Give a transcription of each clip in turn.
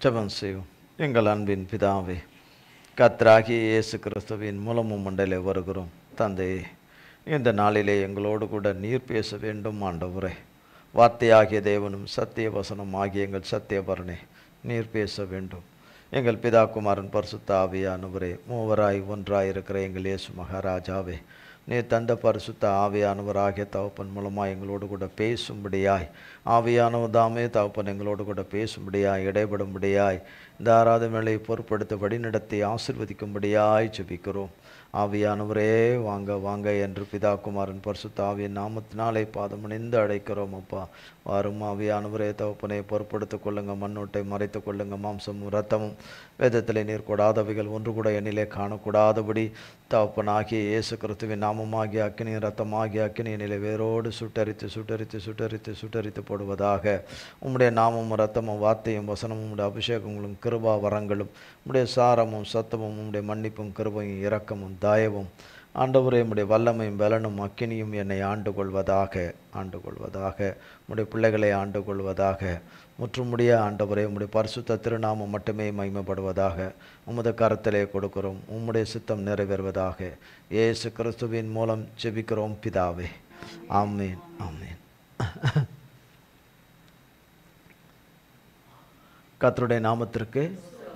ஜெபம் செய்வோம். எங்கள் அன்பின் பிதாவே, கர்த்தராகிய இயேசு கிறிஸ்துவின் மூலமும் மண்டலே வருகிறோம். தந்தையே, இந்த நாளிலே எங்களோடு கூட நீர் பேச வேண்டும் ஆண்டவரே. வார்த்தையாகிய தேவனும் சத்திய வசனம் ஆகிய எங்கள் சத்தியபரனே, நீர் பேச வேண்டும். எங்கள் பிதா குமாரன் பரிசுத்த ஆவியானவரே, மூவராய் ஒன்றாய் இருக்கிற எங்கள் இயேசு மகாராஜாவே, நீர் தந்த பரிசுத்த ஆவியானவராகிய தகப்பன் மூலமாக எங்களோடு கூட பேசும்படியாய், ஆவியானவர் தாமே தகப்பன் எங்களோடு கூட பேசும்படியாய், இடைபடும்படியாய், இந்த ஆராதனையை பொறுப்படுத்த வழிநடத்தி ஆசீர்வதிக்கும்படியாய் ஜெபிக்கிறோம். ஆவியானவரே வாங்க வாங்க என்று பிதா குமாரன் பரிசுத்த ஆவியின் நாமத்தினாலே பாதமணிந்து அழைக்கிறோம். அப்பா வாரும் ஆவியானவரே தகப்பனை பொறுப்படுத்திக் கொள்ளுங்க. மண்ணோட்டை மறைத்து கொள்ளுங்க. மாம்சமும் இரத்தமும் வேதத்திலே நீர் கொடாதவைகள் ஒன்று கூட எண்ணிலே காணக்கூடாதபடி தகப்பனாகிய இயேசு கிறிஸ்துவின் நாமமாகிய அக்கினி இரத்தமாகிய அக்கினியினிலே வேரோடு சுட்டரித்து சுட்டரித்து சுட்டரித்து சுட்டரித்து போடுவதாக. உம்முடைய நாமமும் இரத்தமும் வார்த்தையும் வசனமும் உம்முடைய அபிஷேகங்களும் கிருபா வரங்களும் உம்முடைய சாரமும் சத்தமும் உம்முடைய மன்னிப்பும் கிருபையும் இரக்கமும் தயவும் ஆண்டவரே உம்முடைய வல்லமையும் பலனும் அக்கினியும் என்னை ஆண்டு கொள்வதாக உம்முடைய பிள்ளைகளை ஆண்டு கொள்வதாக. முற்றுமுடிய ஆண்டவரே உம்முடைய பரிசுத்த திருநாமம் மட்டுமே மகிமைப்படுவதாக. உமது கரத்திலே கொடுக்கிறோம். உம்முடைய சித்தம் நிறைவேறுவதாக. இயேசு கிறிஸ்துவின் மூலம் ஜெபிக்கிறோம் பிதாவே. ஆமேன் ஆமேன். கர்த்தருடைய நாமத்திற்கு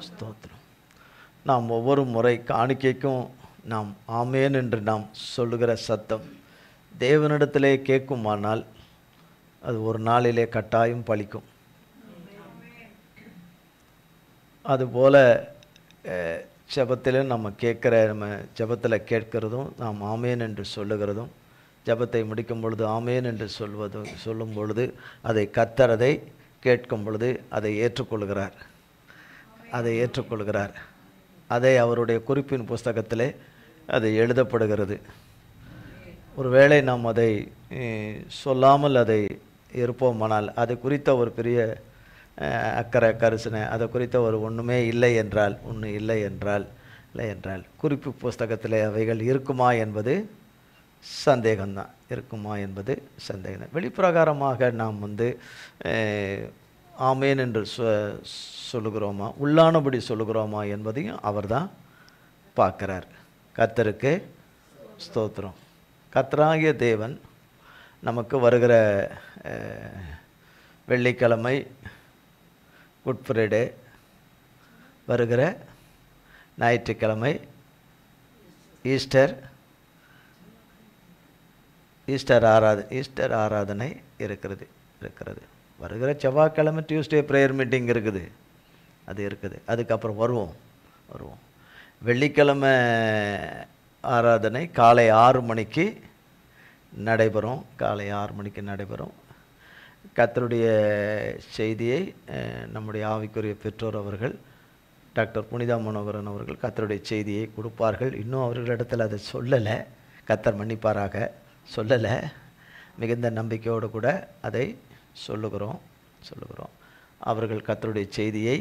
ஸ்தோத்திரம். நாம் ஒவ்வொரு முறை காணிக்கைக்கும் நாம் ஆமேன் என்று நாம் சொல்லுகிற சத்தம் தேவனிடத்திலே கேட்குமானால் அது ஒரு நாளிலே கட்டாயம் பலிக்கும். அதுபோல் ஜெபத்தில் நம்ம ஜெபத்தில் கேட்கிறதும் நாம் ஆமேன் என்று சொல்லுகிறதும், ஜெபத்தை முடிக்கும் பொழுது ஆமேன் என்று சொல்லும் பொழுது அதை கர்த்தர் அதை கேட்கும் பொழுது அதை ஏற்றுக்கொள்கிறார். அதை அவருடைய குறிப்பின் புஸ்தகத்திலே அது எழுதப்படுகிறது. ஒருவேளை நாம் அதை சொல்லாமல் அதை இருப்போமானால் அது குறித்த ஒரு பெரிய அக்கறை கரிசனை, அதை குறித்த ஒரு ஒன்றுமே இல்லை என்றால் குறிப்பு புஸ்தகத்தில் அவைகள் இருக்குமா என்பது சந்தேகம்தான். வெளிப்பிரகாரமாக நாம் ஆமேன் என்று சொல்லுகிறோமா, உள்ளானபடி சொல்லுகிறோமா என்பதையும் அவர் தான் பார்க்குறார். கர்த்தருக்கு ஸ்தோத்திரம். கர்த்தராகிய தேவன் நமக்கு வருகிற வெள்ளிக்கிழமை குட் ஃப்ரைடே, வருகிற ஞாயிற்றுக்கிழமை ஈஸ்டர் ஆராதனை இருக்கிறது. வருகிற செவ்வாய்க்கிழமை டியூஸ்டே ப்ரேயர் மீட்டிங் இருக்குது. அதுக்கப்புறம் வருவோம். வெள்ளிக்கிழமை ஆராதனை காலை 6 மணிக்கு நடைபெறும். கர்த்தருடைய செய்தியை நம்முடைய ஆவிக்குரிய பெற்றோர் அவர்கள் டாக்டர் புனிதா மனோகரன் அவர்கள் கர்த்தருடைய செய்தியை கொடுப்பார்கள். இன்னும் அவர்களிடத்தில் அதை சொல்லலை, கர்த்தர் மன்னிப்பாராக சொல்லலை. மிகுந்த நம்பிக்கையோடு கூட அதை சொல்லுகிறோம். அவர்கள் கர்த்தருடைய செய்தியை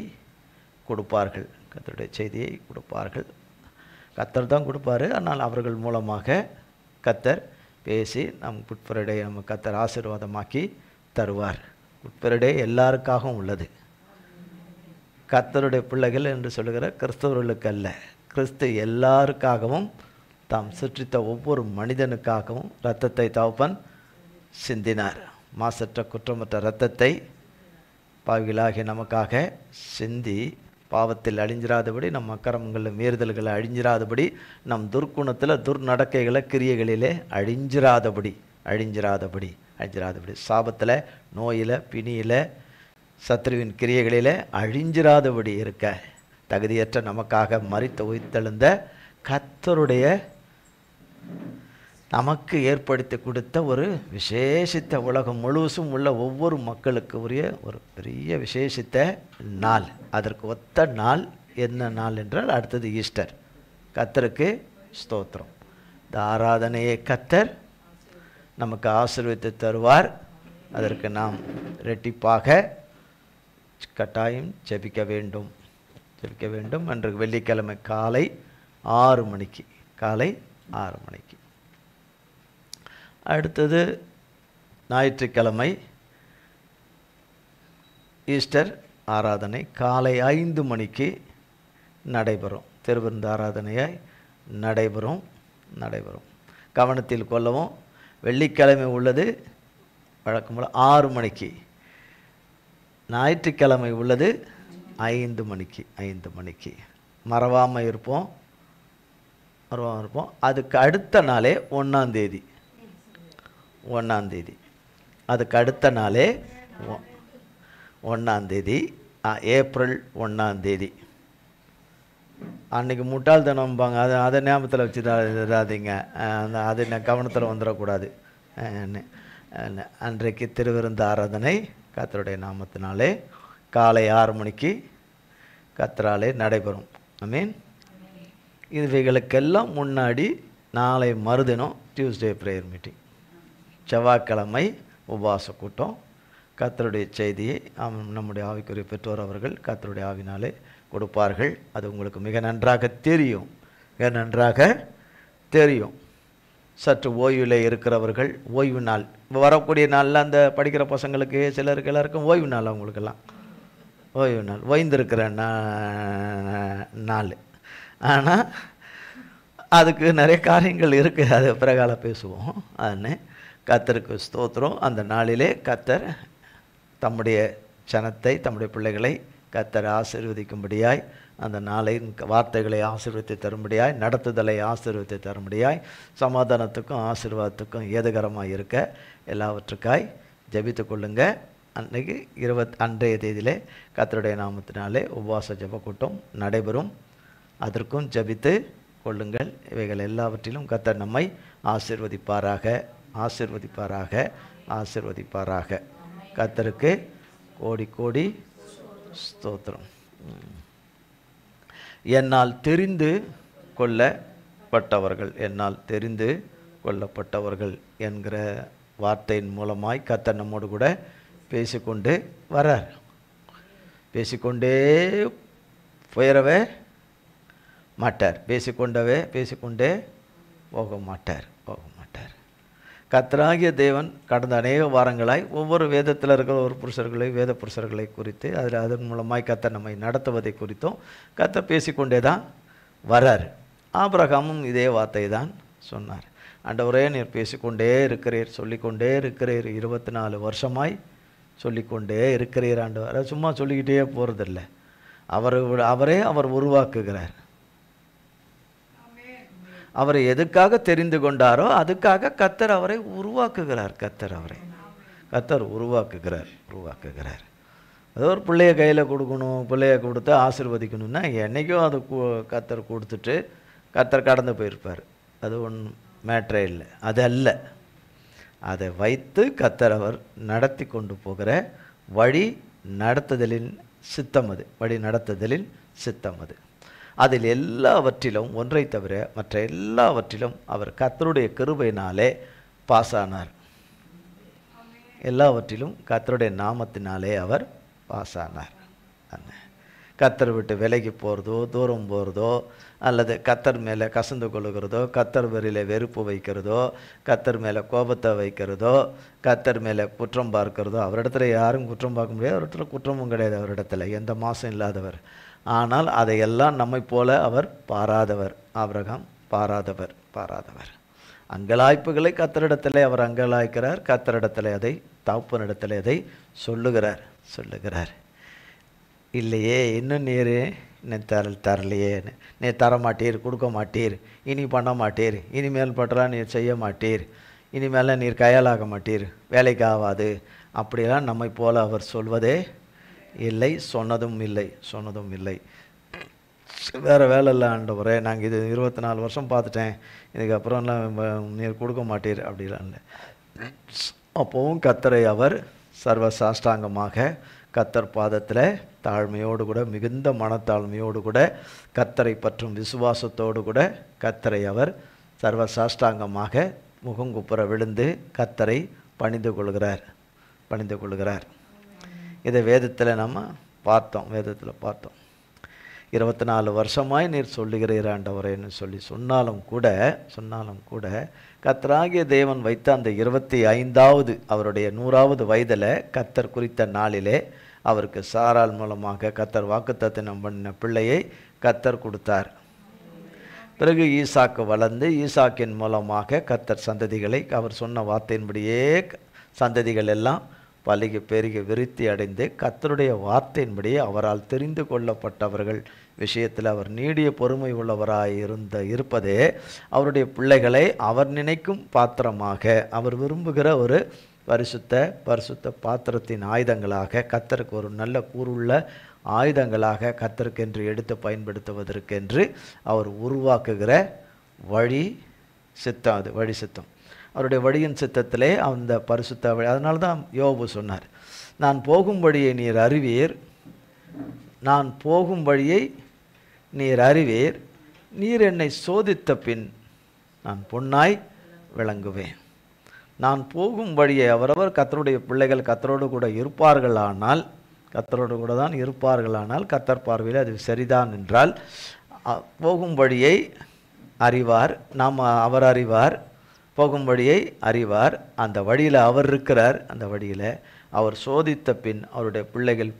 கொடுப்பார்கள். கர்த்தர் தான் கொடுப்பார். ஆனால் அவர்கள் மூலமாக கர்த்தர் பேசி நம் குட் ஃப்ரைடே நம்ம கர்த்தர் ஆசீர்வாதமாக்கி தருவார். குட் ஃப்ரைடே எல்லாருக்காகவும் உள்ளது. கர்த்தருடைய பிள்ளைகள் என்று சொல்லுகிற கிறிஸ்தவர்களுக்கு அல்ல, கிறிஸ்து எல்லாருக்காகவும் தாம் சிற்றித்த ஒவ்வொரு மனிதனுக்காகவும் இரத்தத்தை தகப்பன் சிந்தினார். மாசற்ற குற்றமற்ற இரத்தத்தை பாவிகளாகிய நமக்காக சிந்தி பாவத்தில் அழிஞ்சிராதபடி, நம் அக்கிரமங்களில் மீறுதல்களை அழிஞ்சிராதபடி, நம் துர்க்குணத்தில் துர்நடக்கைகளை கிரியைகளிலே அழிஞ்சிராதபடி, சாபத்தில் நோயில் பிணியில் சத்ருவின் கிரியைகளில் அழிஞ்சிராதபடி இருக்க தகுதியற்ற நமக்காக மரித்து உயிர்த்தெழுந்த கர்த்தருடைய நமக்கு ஏற்படுத்தி கொடுத்த ஒரு விசேஷித்த, உலகம் முழுவதும் உள்ள ஒவ்வொரு மக்களுக்கு உரிய ஒரு பெரிய விசேஷித்த நாள். அதற்கு ஒத்த நாள் என்ன நாள் என்றால் அடுத்தது ஈஸ்டர். கர்த்தருக்கு ஸ்தோத்திரம். இந்த ஆராதனையை கர்த்தர் நமக்கு ஆசீர்வதித்து தருவார். அதற்கு நாம் ரெட்டிப்பாக கட்டாயம் ஜெபிக்க வேண்டும். அன்று வெள்ளிக்கிழமை காலை 6 மணிக்கு. அடுத்தது ஞாயிற்றுக்கிழமை ஈஸ்டர் ஆராதனை காலை 5 மணிக்கு நடைபெறும். திருவிருந்து ஆராதனையாய் நடைபெறும். கவனத்தில் கொள்ளவும். வெள்ளிக்கிழமை உள்ளது வழக்கம் போல் 6 மணிக்கு. ஞாயிற்றுக்கிழமை உள்ளது 5 மணிக்கு. மறவாமல் இருப்போம். அதுக்கு அடுத்த நாளே 1ஆம் தேதி. அதுக்கு அடுத்த நாளே 1ஆம் தேதி, ஏப்ரல் 1ஆம் தேதி. அன்றைக்கி முட்டாள்தனம்பாங்க, அதை ஞாபகத்தில் வச்சுடாதீங்க. அது கவனத்தில் வந்துடக்கூடாது. அன்றைக்கு திருவிருந்து ஆராதனை கர்த்தருடைய நாமத்தினாலே காலை 6 மணிக்கு கர்த்தராலே நடைபெறும். ஆமென். இவைகளுக்கெல்லாம் முன்னாடி நாளை மறுதினம் டியூஸ்டே ப்ரேயர் மீட்டிங், செவ்வாய்க்கிழமை உபவாச கூட்டம். கர்த்தருடைய செய்தியை நம்முடைய ஆவிக்குரிய பெற்றோர் அவர்கள் கர்த்தருடைய ஆவினாலே கொடுப்பார்கள். அது உங்களுக்கு மிக நன்றாக தெரியும். சற்று ஓய்வில் இருக்கிறவர்கள் ஓய்வு நாள் வரக்கூடிய நாளில் அந்த படிக்கிற பசங்களுக்கு சிலருக்கு எல்லாருக்கும் ஓய்வு நாள். அவங்களுக்கெல்லாம் ஓய்வு நாள், ஓய்ந்திருக்கிற நாள். ஆனால் அதுக்கு நிறைய காரியங்கள் இருக்குது, அது பிறகால பேசுவோம். அதுன்னு கர்த்தருக்கு ஸ்தோத்திரம். அந்த நாளிலே கர்த்தர் தம்முடைய ஜனத்தை, தம்முடைய பிள்ளைகளை கர்த்தர் ஆசீர்வதிக்கும்படியாய், அந்த நாளின் வார்த்தைகளை ஆசீர்வதித்து தரும்படியாய், நடத்துதலை ஆசீர்வதித்து தரும்படியாய், சமாதானத்துக்கும் ஆசீர்வாதத்துக்கும் ஏதுகரமாக இருக்க எல்லாவற்றுக்காய் ஜெபித்து கொள்ளுங்க. அன்றைக்கு அன்றைய தேதியிலே கர்த்தருடைய நாமத்தினாலே உபவாச ஜெப கூட்டம் நடைபெறும். அதற்கும் ஜெபித்து கொள்ளுங்கள். இவைகள் எல்லாவற்றிலும் கர்த்தர் நம்மை ஆசீர்வதிப்பாராக. கர்த்தருக்கு கோடி கோடி ஸ்தோத்திரம். என்னால் தெரிந்து கொள்ளப்பட்டவர்கள் என்கிற வார்த்தையின் மூலமாய் கர்த்தர் நம்மோடு கூட பேசிக்கொண்டு வரார். பேசிக்கொண்டே போயிடவே மாட்டார். பேசிக்கொண்டே போக மாட்டார். கர்த்தராகிய தேவன் கடந்த அநேக வாரங்களாய் ஒவ்வொரு வேதத்தில் இருக்கிற ஒரு வேத புருஷர்களை குறித்து அதன் மூலமாய் கர்த்தர் நம்மை நடத்துவதை குறித்தும் கர்த்தர் பேசிக்கொண்டே தான் வரார். ஆபிரகாமும் இதே வார்த்தை தான் சொன்னார். ஆண்டவரே, நீர் பேசிக்கொண்டே இருக்கிறீர், சொல்லிக்கொண்டே இருக்கிறீர், 24 வருஷமாய் சொல்லிக்கொண்டே இருக்கிறீர் ஆண்டவர். சும்மா சொல்லிக்கிட்டே போகிறதில்ல, அவர் உருவாக்குகிறார். அவரை எதுக்காக தெரிந்து கொண்டாரோ அதுக்காக கர்த்தர் அவரை உருவாக்குகிறார். கர்த்தர் உருவாக்குகிறார். அது ஒரு பிள்ளைய கையில் கொடுக்கணும், பிள்ளைய கொடுத்து ஆசீர்வதிக்கணும்னா என்றைக்கும் அது கர்த்தர் கொடுத்துட்டு கர்த்தர் கடந்து போயிருப்பார். அது ஒன்றும் மேட்ரே இல்லை. அது அல்ல, அதை வைத்து கர்த்தர் அவர் நடத்தி கொண்டு போகிற வழி நடத்துதலின் சித்தம் அது. அதில் எல்லாவற்றிலும் ஒன்றை தவிர மற்ற எல்லாவற்றிலும் அவர் கர்த்தருடைய கிருபையினாலே பாஸ் ஆனார். எல்லாவற்றிலும் கர்த்தருடைய நாமத்தினாலே அவர் பாஸ் ஆனார். கர்த்தர் விட்டு விலகி போகிறதோ, தூரம் போகிறதோ, அல்லது கர்த்தர் மேலே கசந்து கொள்ளுகிறதோ, கர்த்தர் வரியில் வெறுப்பு வைக்கிறதோ, கர்த்தர் மேலே கோபத்தை வைக்கிறதோ, கர்த்தர் மேலே குற்றம் பார்க்கிறதோ, அவரிடத்துல யாரும் குற்றம் பார்க்க முடியாது. அவரிடத்துல குற்றமும் கிடையாது. அவரிடத்துல எந்த மாசம் இல்லாதவர். ஆனால் அதையெல்லாம் நம்மை போல அவர் பாராதவர். ஆபிரகாம் பாராதவர். அங்கலாய்ப்புகளை கர்த்தரிடத்திலே அவர் அங்கலாய்க்கிறார். கர்த்தரிடத்திலே அதை, தகப்பனிடத்திலே அதை சொல்லுகிறார். இல்லையே, இன்னும் நீர் இன்னும் தரலையே, நீ தரமாட்டீர், கொடுக்க மாட்டீர், இனி பண்ண மாட்டீர், இனிமேல் பற்றா நீர் செய்ய மாட்டீர், இனிமேல் நீர் கையாளாக மாட்டீர், வேலைக்கு ஆகாது, அப்படியெல்லாம் நம்மை போல அவர் சொல்வதே இல்லை, சொன்னதும் இல்லை. வேறு வேலை இல்லை ஆண்டவரே, நாங்கள் இது 24 வருஷம் பார்த்துட்டேன், இதுக்கப்புறம்லாம் நீர் கொடுக்க மாட்டீர் அப்படிலாம் இல்லை. அப்போவும் கர்த்தரை அவர் சர்வ சாஷ்டாங்கமாக கர்த்தர் பாதத்தில் தாழ்மையோடு கூட, மிகுந்த மனத்தாழ்மையோடு கூட, கர்த்தரை பற்றும் விசுவாசத்தோடு கூட கர்த்தரை அவர் சர்வ சாஷ்டாங்கமாக முகங்குப்புற விழுந்து கர்த்தரை பணிந்து கொள்கிறார். இதை வேதத்தில் நம்ம பார்த்தோம். 24 வருஷமாய் நீர் சொல்லுகிறீர் ஆண்டவரேன்னு சொன்னாலும் கூட கர்த்தராகிய தேவன் வைத்த அந்த 25வது அவருடைய 100வது வயதில் கர்த்தர் குறித்த நாளிலே அவருக்கு சாராள் மூலமாக கர்த்தர் வாக்குத்தத்தம் பண்ண பிள்ளையை கர்த்தர் கொடுத்தார். பிறகு ஈசாக்கு வளர்ந்து ஈசாக்கின் மூலமாக கர்த்தர் சந்ததிகளை அவர் சொன்ன வார்த்தையின்படியே சந்ததிகள் எல்லாம் பலுகி பெருகி விருத்தி அடைந்து கர்த்தருடைய வார்த்தையின்படியே அவரால் தெரிந்து கொள்ளப்பட்டவர்கள் விஷயத்தில் அவர் நீடிய பொறுமை உள்ளவராய் இருப்பதே அவருடைய பிள்ளைகளை அவர் நினைக்கும் பாத்திரமாக அவர் விரும்புகிற ஒரு பரிசுத்த பாத்திரத்தின் ஆயுதங்களாக கர்த்தருக்கு ஒரு நல்ல கூறுள்ள ஆயுதங்களாக கர்த்தருக்கென்று எடுத்து பயன்படுத்துவதற்கென்று அவர் உருவாக்குகிற வழி சித்தம். அது வழி சித்தம், அவருடைய வழியின் சித்தத்திலே அந்த பரிசுத்த வழி. அதனால தான் யோபு சொன்னார், நான் போகும் வழியை நீர் அறிவீர், நான் போகும் வழியை நீர் அறிவீர், நீர் என்னை சோதித்த பின் நான் பொன்னாய் விளங்குவேன். நான் போகும் வழியை அவரவர் கர்த்தருடைய பிள்ளைகள் கர்த்தரோடு கூட இருப்பார்களானால், கர்த்தரோடு கூட தான் இருப்பார்களானால் கர்த்தர் பார்வையில் அது சரிதான் என்றால் போகும் வழியை அறிவார். அவர் அறிவார், போகும் வழியை அறிவார். அந்த வழியில் அவர் இருக்கிறார். அந்த வழியில் அவர் சோதித்த பின் அவருடைய பிள்ளைகள்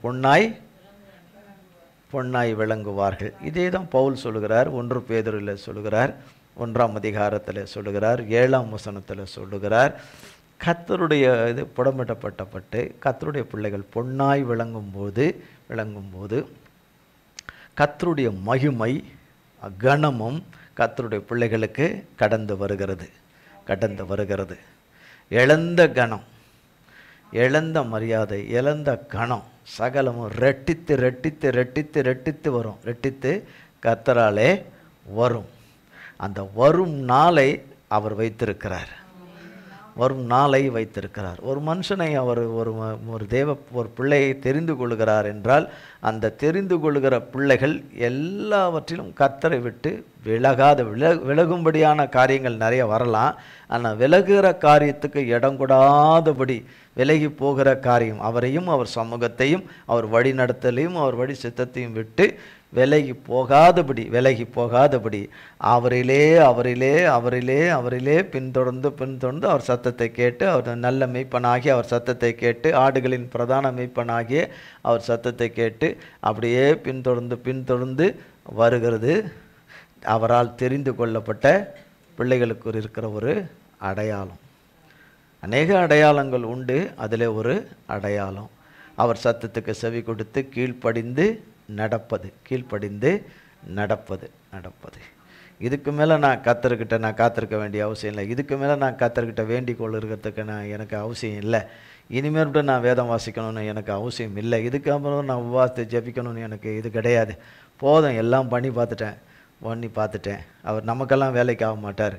பொன்னாய் விளங்குவார்கள். இதே தான் பவுல் சொல்லுகிறார். 1 பேதுருவில் சொல்லுகிறார், 1ஆம் அதிகாரத்தில் சொல்லுகிறார், 7ஆம் வசனத்தில் சொல்லுகிறார். கர்த்தருடைய இது புடமிடப்பட்டு கர்த்தருடைய பிள்ளைகள் பொன்னாய் விளங்கும்போது கர்த்தருடைய மகிமை கனமும் கர்த்தருடைய பிள்ளைகளுக்கு கடந்து வருகிறது. இழந்த கனம், இழந்த மரியாதை, இழந்த கனம் சகலமும் ரெட்டித்து வரும். ரெட்டித்து கர்த்தராலே வரும். அந்த வரும் நாளை அவர் வைத்திருக்கிறார். ஒரு மனுஷனை அவர் ஒரு பிள்ளையை தெரிந்து கொள்கிறார் என்றால் அந்த தெரிந்து கொள்கிற பிள்ளைகள் எல்லாவற்றிலும் கர்த்தரை விட்டு விலகும்படியான காரியங்கள் நிறைய வரலாம். ஆனால் விலகுகிற காரியத்துக்கு இடம் கொடாதபடி விலகி போகிற காரியம், அவரையும் அவர் சமூகத்தையும் அவர் வழி நடத்தலையும் அவர் வழி சித்தத்தையும் விட்டு விலகி போகாதபடி அவரிலே பின்தொடர்ந்து அவர் சத்தத்தை கேட்டு, அவர் நல்ல மெய்ப்பனாகி அவர் சத்தத்தை கேட்டு, ஆடுகளின் பிரதான மெய்ப்பனாகிய அவர் சத்தத்தை கேட்டு அப்படியே பின்தொடர்ந்து வருகிறது அவரால் தெரிந்து கொள்ளப்பட்ட பிள்ளைகளுக்கு இருக்கிற ஒரு அடையாளம். அநேக அடையாளங்கள் உண்டு. அதில் ஒரு அடையாளம் அவர் சத்தத்துக்கு செவி கொடுத்து கீழ்ப்படிந்து நடப்பது. இதுக்கு மேலே நான் காத்திருக்க வேண்டிய அவசியம் இல்லை. இதுக்கு மேலே நான் கர்த்தர்கிட்ட வேண்டிக் கொள்ளுறதுக்கு எனக்கு அவசியம் இல்லை. இனிமேல் நான் வேதம் வாசிக்கணும்னு எனக்கு அவசியம் இல்லை. இதுக்கு அப்புறம் நான் உபவாசத்தை ஜெபிக்கணும்னு எனக்கு இது கிடையாது. போதும், எல்லாம் பண்ணி பார்த்துட்டேன், அவர் நமக்கெல்லாம் வேலைக்கு ஆக மாட்டார்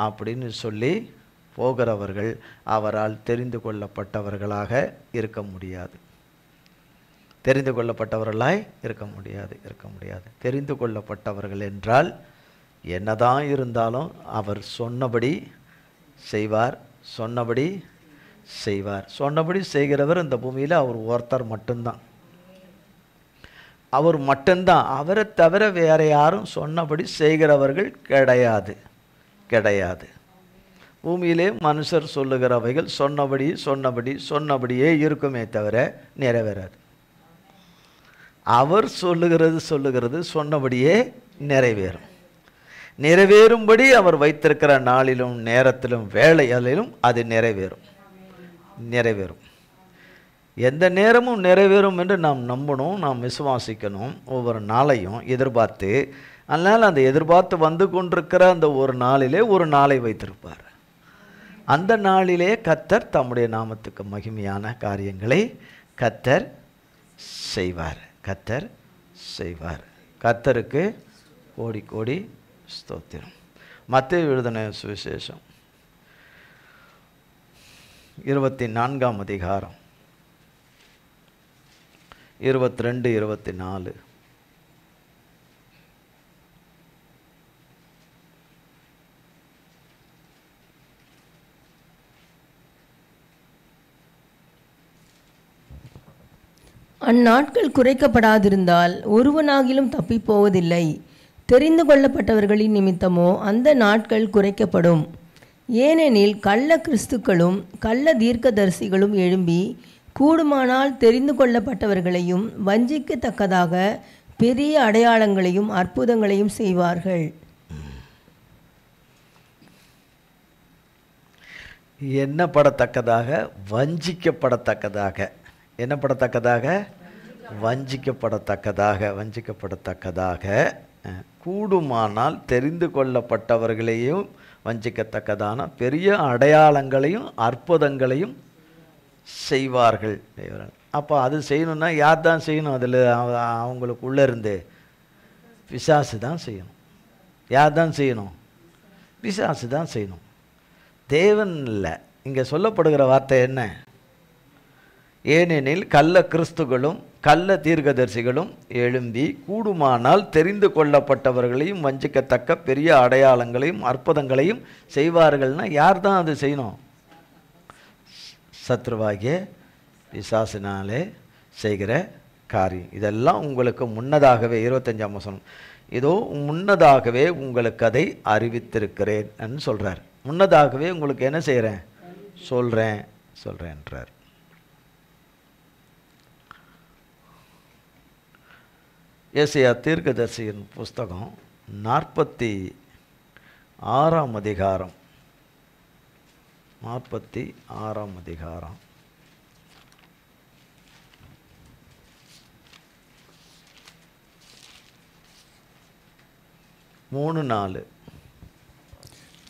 அப்படின்னு சொல்லி போகிறவர்கள் அவரால் தெரிந்து கொள்ளப்பட்டவர்களாக இருக்க முடியாது. தெரிந்து கொள்ளப்பட்டவர்கள் என்றால் என்னதான் இருந்தாலும் அவர் சொன்னபடி செய்கிறவர் இந்த பூமியில் அவர் ஒருத்தர் மட்டும்தான். அவரை தவிர வேற யாரும் சொன்னபடி செய்கிறவர்கள் கிடையாது. பூமியிலே மனுஷர் சொல்லுகிறவைகள் சொன்னபடியே இருக்குமே தவிர நிறைவேறாது. அவர் சொல்லுகிறது சொன்னபடியே நிறைவேறும்படி அவர் வைத்திருக்கிற நாளிலும் நேரத்திலும் வேளையிலும் அது நிறைவேறும். எந்த நேரமும் நிறைவேறும் என்று நாம் நம்பணும், நாம் விசுவாசிக்கணும். ஒவ்வொரு நாளையும் எதிர்பார்த்து, அதனால் அந்த எதிர்பார்த்து வந்து கொண்டிருக்கிற அந்த ஒரு நாளிலே ஒரு நாளை வைத்திருப்பார். அந்த நாளிலே கர்த்தர் தம்முடைய நாமத்துக்கு மகிமையான காரியங்களை கர்த்தர் செய்வார். கர்த்தருக்கு கோடி ஸ்தோத்திரம். மத்தேயு எழுதின சுவிசேஷம் 24ஆம் அதிகாரம் 22-24. அந்நாட்கள் குறைக்கப்படாதிருந்தால் ஒருவனாகிலும் தப்பிப் போவதில்லை. தெரிந்து கொள்ளப்பட்டவர்களின் நிமித்தமோ அந்த நாட்கள் குறைக்கப்படும். ஏனெனில் கள்ள கிறிஸ்துக்களும் கள்ள தீர்க்கதரிசிகளும் எழும்பி கூடுமானால் தெரிந்து கொள்ளப்பட்டவர்களையும் வஞ்சிக்கத்தக்கதாக பெரிய அடையாளங்களையும் அற்புதங்களையும் செய்வார்கள். எண்ணப்படத்தக்கதாக, வஞ்சிக்கப்படத்தக்கதாக, எண்ணப்படத்தக்கதாக, வஞ்சிக்கப்படத்தக்கதாக, கூடுமானால் தெரிந்து கொள்ளப்பட்டவர்களையும் வஞ்சிக்கத்தக்கதான பெரிய அடையாளங்களையும் அற்புதங்களையும் செய்வார்கள். அப்போ அது செய்யணும்னா யார் தான் செய்யணும்? அதில் அவங்களுக்குள்ளே இருந்து பிசாசு தான் செய்யணும். யார் தான் செய்யணும்? பிசாசு தான் செய்யணும், தேவன் இல்லை. இங்கே சொல்லப்படுகிற வார்த்தை என்ன? ஏனெனில் கள்ள கிறிஸ்துகளும் கள்ள தீர்க்கதரிசிகளும் எழும்பி கூடுமானால் தெரிந்து கொள்ளப்பட்டவர்களையும் வஞ்சிக்கத்தக்க பெரிய அடையாளங்களையும் அற்புதங்களையும் செய்வார்கள்னா யார் தான் அது செய்யணும்? சத்ருவாகிய பிசாசினாலே செய்கிற காரியம். இதெல்லாம் உங்களுக்கு முன்னதாகவே, 25ஆம் வசனம், இதோ முன்னதாகவே உங்களுக்கு அதை அறிவித்திருக்கிறேன் சொல்கிறார். முன்னதாகவே உங்களுக்கு என்ன செய்கிறேன்? சொல்கிறேன்றார். ஏசாயா தீர்க்கதரிசியின் புஸ்தகம் 46ஆம் அதிகாரம், 46ஆம் அதிகாரம் 3-4.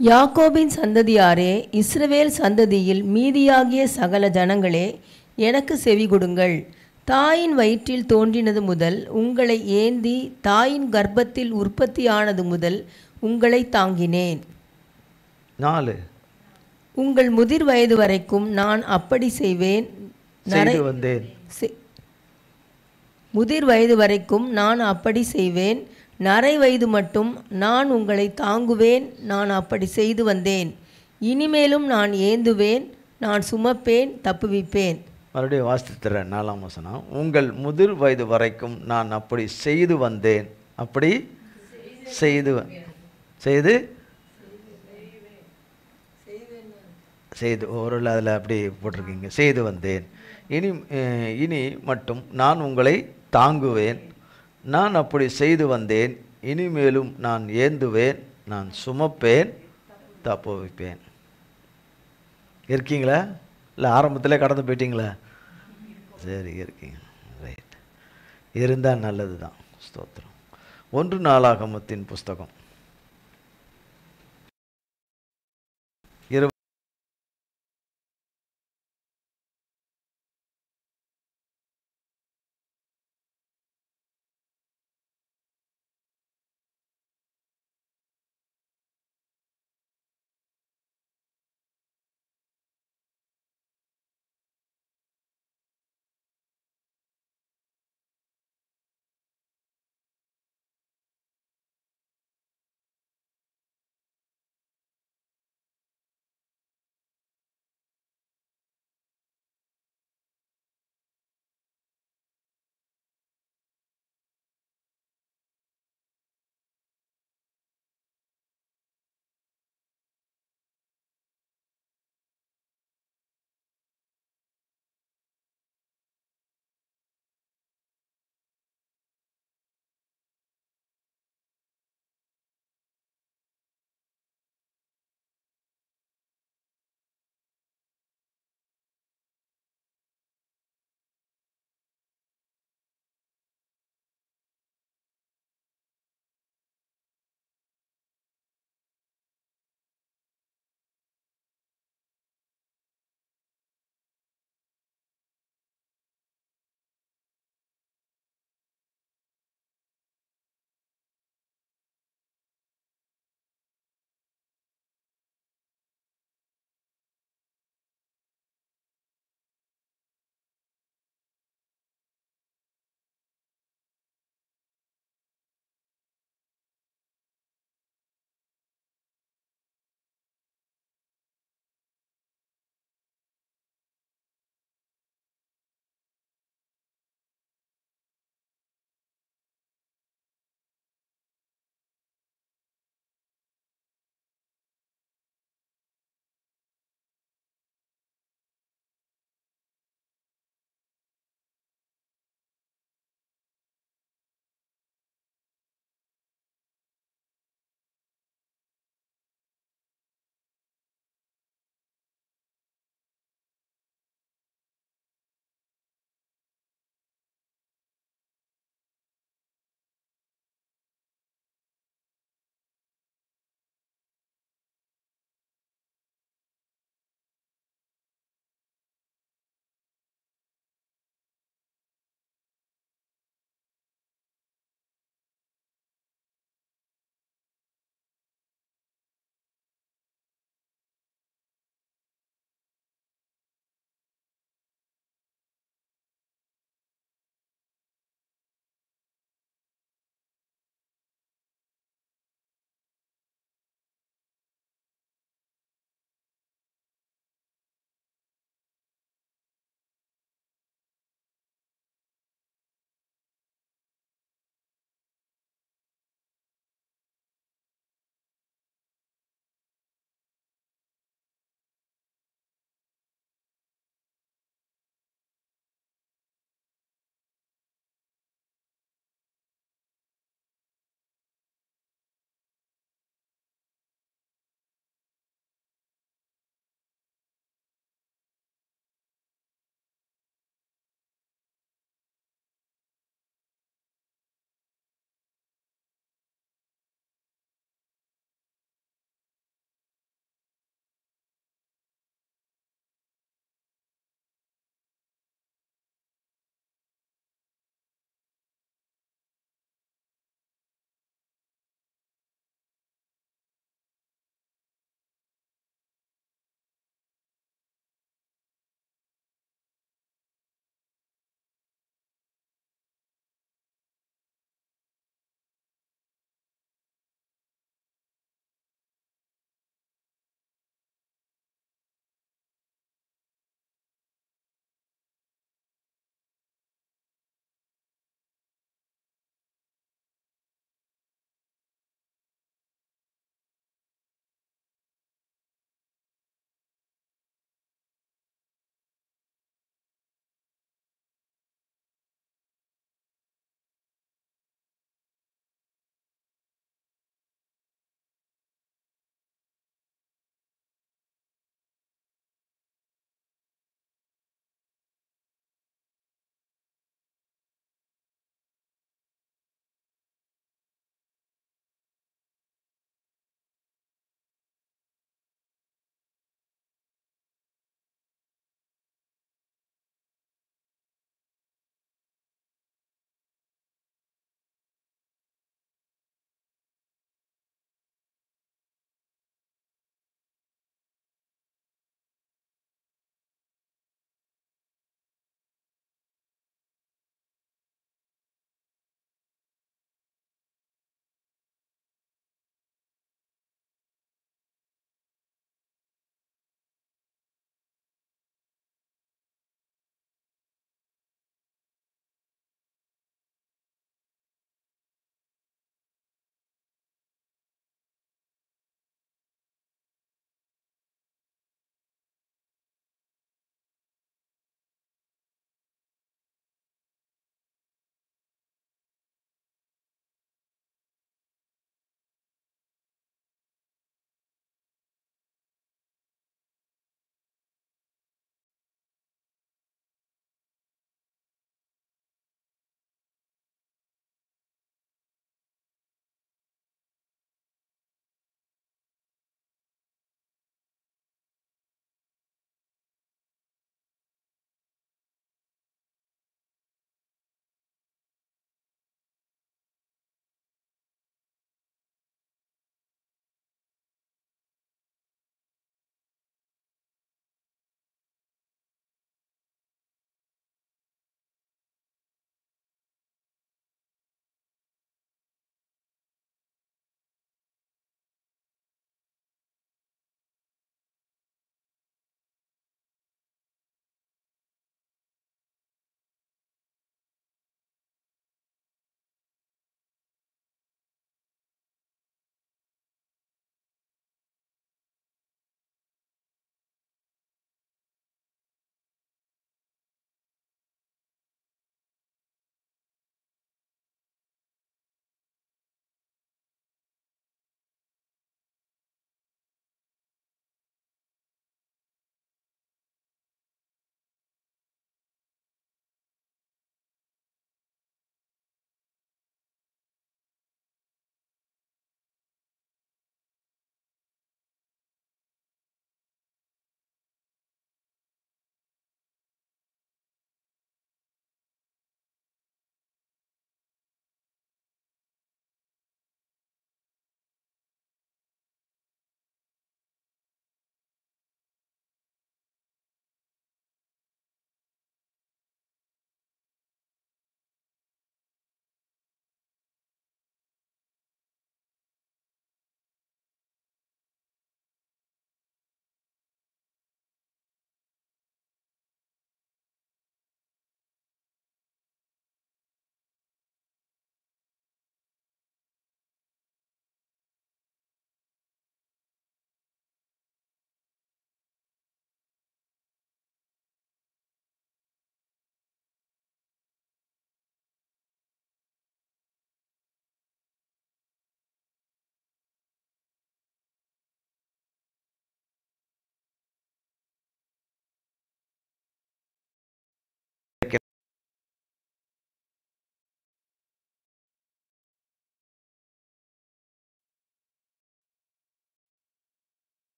யாக்கோபின் சந்ததியாரே, இஸ்ரவேல் சந்ததியில் மீதியாகிய சகல ஜனங்களே, எனக்கு செவி கொடுங்கள். தாயின் வயிற்றில் தோன்றினது முதல் உங்களை ஏந்தி தாயின் கர்ப்பத்தில் உற்பத்தியானது முதல் உங்களை தாங்கினேன். 4. உங்கள் முதிர் வயது வரைக்கும் நான் அப்படி செய்வேன். முதிர் வயது வரைக்கும் நான் அப்படி செய்வேன். நரை வயது மட்டும் நான் உங்களை தாங்குவேன். நான் அப்படி செய்து வந்தேன். இனிமேலும் நான் ஏந்துவேன், நான் சுமப்பேன், தப்புவிப்பேன். மறுபடியும் வாசித்துறேன். 4ஆம் வசனம். உங்கள் முதிர் வயது வரைக்கும் நான் அப்படி செய்து வந்தேன். அப்படி செய்து ஒரு அதில் அப்படி போட்டிருக்கீங்க, செய்து வந்தேன். இனி மட்டும் நான் உங்களை தாங்குவேன். நான் அப்படி செய்து வந்தேன். இனிமேலும் நான் ஏந்துவேன், நான் சுமப்பேன், தப்புவிப்பேன். இருக்கீங்களா? இல்லை ஆரம்பத்திலே கடந்து போயிட்டீங்களா? சரி, இருக்கீங்க. ரைட். இருந்தால் நல்லது தான். ஸ்தோத்திரம். 1 நாளாகமத்தின் புஸ்தகம்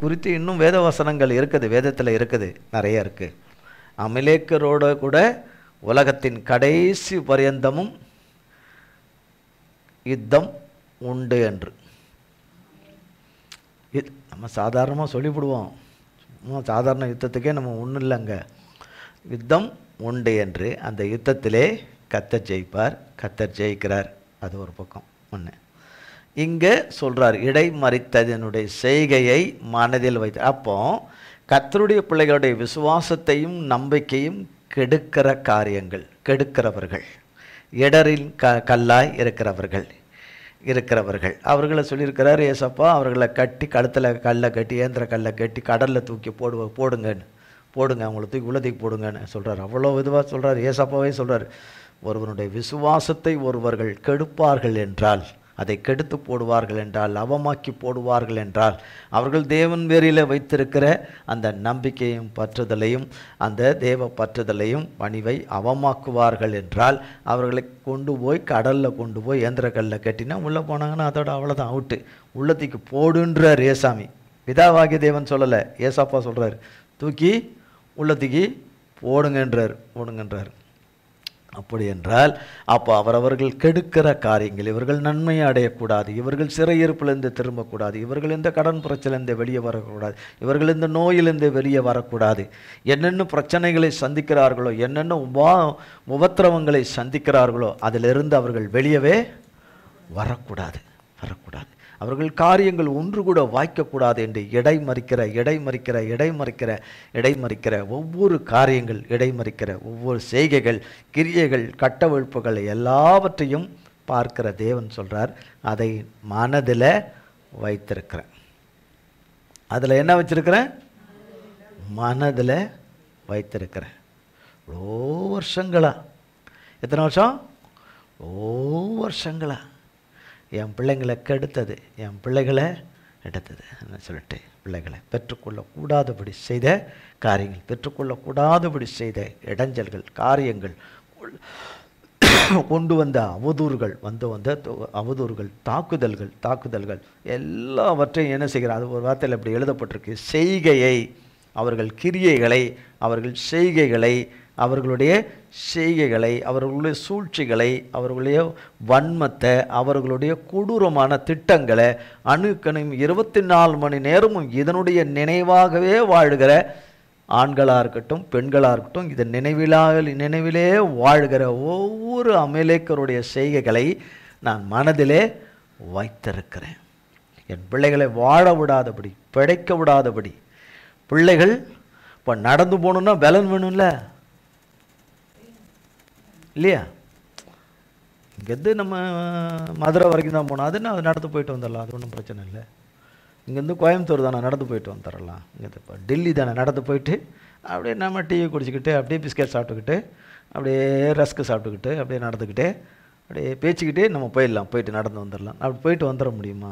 குறித்து இன்னும் வேத வசனங்கள் இருக்குது, வேதத்தில் இருக்குது, நிறைய இருக்குது. அமலேக்கரோட கூட உலகத்தின் கடைசி பரியந்தமும் யுத்தம் உண்டு என்று. நம்ம சாதாரணமாக சொல்லிவிடுவோம், சாதாரண யுத்தத்துக்கே நம்ம ஒன்றும் இல்லைங்க. யுத்தம் உண்டு என்று, அந்த யுத்தத்திலே கர்த்தர் ஜெயிப்பார், கர்த்தர் ஜெயிக்கிறார். அது ஒரு பக்கம் ஒன்று. இங்கே சொல்கிறார், இடைமறித்ததனுடைய செய்கையை மனதில் வைத்து. அப்போ கர்த்தருடைய பிள்ளைகளுடைய விசுவாசத்தையும் நம்பிக்கையும் கெடுக்கிற காரியங்கள், கெடுக்கிறவர்கள், இடரின் கல்லாய் இருக்கிறவர்கள் அவர்களை சொல்லியிருக்கிறார் ஏசப்பா. அவர்களை கட்டி கழுத்தில் கல்லை கட்டி, ஏந்திர கல்லை கட்டி கடலில் தூக்கி போடுங்க, அவங்கள தூக்கி உள்ளத்துக்கு போடுங்கன்னு சொல்கிறார். அவ்வளோ இதுவாக சொல்கிறார், ஏசப்பாவே சொல்கிறார். ஒருவனுடைய விசுவாசத்தை ஒருவர்கள் கெடுப்பார்கள் என்றால், அதை கெடுத்து போடுவார்கள் என்றால், அவமாக்கி போடுவார்கள் என்றால், அவர்கள் தேவன் பேரில் வைத்திருக்கிற அந்த நம்பிக்கையும் பற்றுதலையும், அந்த தேவ பற்றுதலையும் பணிவை அவமாக்குவார்கள் என்றால், அவர்களை கொண்டு போய் கடலில் கொண்டு போய் ஏந்திர கல்லில் கட்டினா உள்ளே போனாங்கன்னா அதோட அவ்வளோதான், அவுட்டு. உள்ளத்துக்கு போடுன்றார் ஏசாமி. பிதாவாகிய தேவன் சொல்லலை, ஏசாப்பா சொல்கிறார், தூக்கி உள்ளத்துக்கு போடுங்கன்றார். அப்படி என்றால் அப்போ அவரவர்கள் கெடுக்கிற காரியங்கள், இவர்கள் நன்மையை அடையக்கூடாது, இவர்கள் சிறையிருப்பிலிருந்து திரும்பக்கூடாது, இவர்கள் இந்த கடன் பிரச்சனையிலிருந்து வெளியே வரக்கூடாது, இவர்கள் இந்த நோயிலிருந்து வெளியே வரக்கூடாது, என்னென்ன பிரச்சனைகளை சந்திக்கிறார்களோ, என்னென்ன உபத்திரவங்களை சந்திக்கிறார்களோ அதிலிருந்து அவர்கள் வெளியவே வரக்கூடாது. அவர்கள் காரியங்கள் ஒன்று கூட வாய்க்கக்கூடாது என்று இடைமறிக்கிற ஒவ்வொரு காரியங்கள், இடைமறிக்கிற ஒவ்வொரு செய்கைகள், கிரியைகள், கட்டவிழ்ப்புகள் எல்லாவற்றையும் பார்க்கிற தேவன் சொல்கிறார், அதை மனதில் வைத்திருக்கிறேன். அதில் என்ன வச்சிருக்கிறேன்? மனதில் வைத்திருக்கிறேன். எவ்வளோ வருஷங்களா, எத்தனை வருஷம்? வருஷங்களா என் பிள்ளைங்களை கெடுத்தது, என் பிள்ளைகளை எடுத்தது சொல்லிட்டு, பிள்ளைகளை பெற்றுக்கொள்ளக்கூடாதபடி செய்த காரியங்கள், பெற்றுக்கொள்ளக்கூடாதபடி செய்த இடைஞ்சல்கள், காரியங்கள், கொண்டு வந்த அவதூறுகள், அவதூறுகள், தாக்குதல்கள் எல்லாவற்றையும் என்ன செய்கிறார்? அது ஒரு வார்த்தையில் அப்படி எழுதப்பட்டிருக்கு. செய்கையை, அவர்கள் கிரியைகளை, அவர்கள் செய்கைகளை, அவர்களுடைய சூழ்ச்சிகளை, அவர்களுடைய வன்மத்தை, அவர்களுடைய கொடூரமான திட்டங்களை அணுக்கணும் 24 மணி நேரமும் இதனுடைய நினைவாகவே வாழ்கிற ஆண்களாக இருக்கட்டும், பெண்களாக இருக்கட்டும், இதன் நினைவிலே வாழ்கிற ஒவ்வொரு அமலேக்கருடைய செய்கைகளை நான் மனதிலே வைத்திருக்கிறேன். என் பிள்ளைகளை வாழ விடாதபடி, பிழைக்க விடாதபடி. பிள்ளைகள் இப்போ நடந்து போகணுன்னா பலன் வேணும்ல, இல்லையா? இங்கேருந்து நம்ம மதுரை வரைக்கும் தான் போனோம், அது நடந்து போயிட்டு வந்துடலாம், அது ஒன்றும் பிரச்சனை இல்லை. இங்கேருந்து கோயம்புத்தூர் தானே நடந்து போயிட்டு வந்துடலாம். இங்கே இப்போ டெல்லி தானே நடந்து போயிட்டு அப்படியே நம்ம டீ குடிச்சிக்கிட்டு, அப்படியே பிஸ்கெட் சாப்பிட்டுக்கிட்டு, அப்படியே ரஸ்க்கு சாப்பிட்டுக்கிட்டு, அப்படியே நடந்துக்கிட்டே, அப்படியே பேச்சுக்கிட்டே நம்ம போயிட்டு நடந்து வந்துடலாம். அப்படி போயிட்டு வந்துட முடியுமா?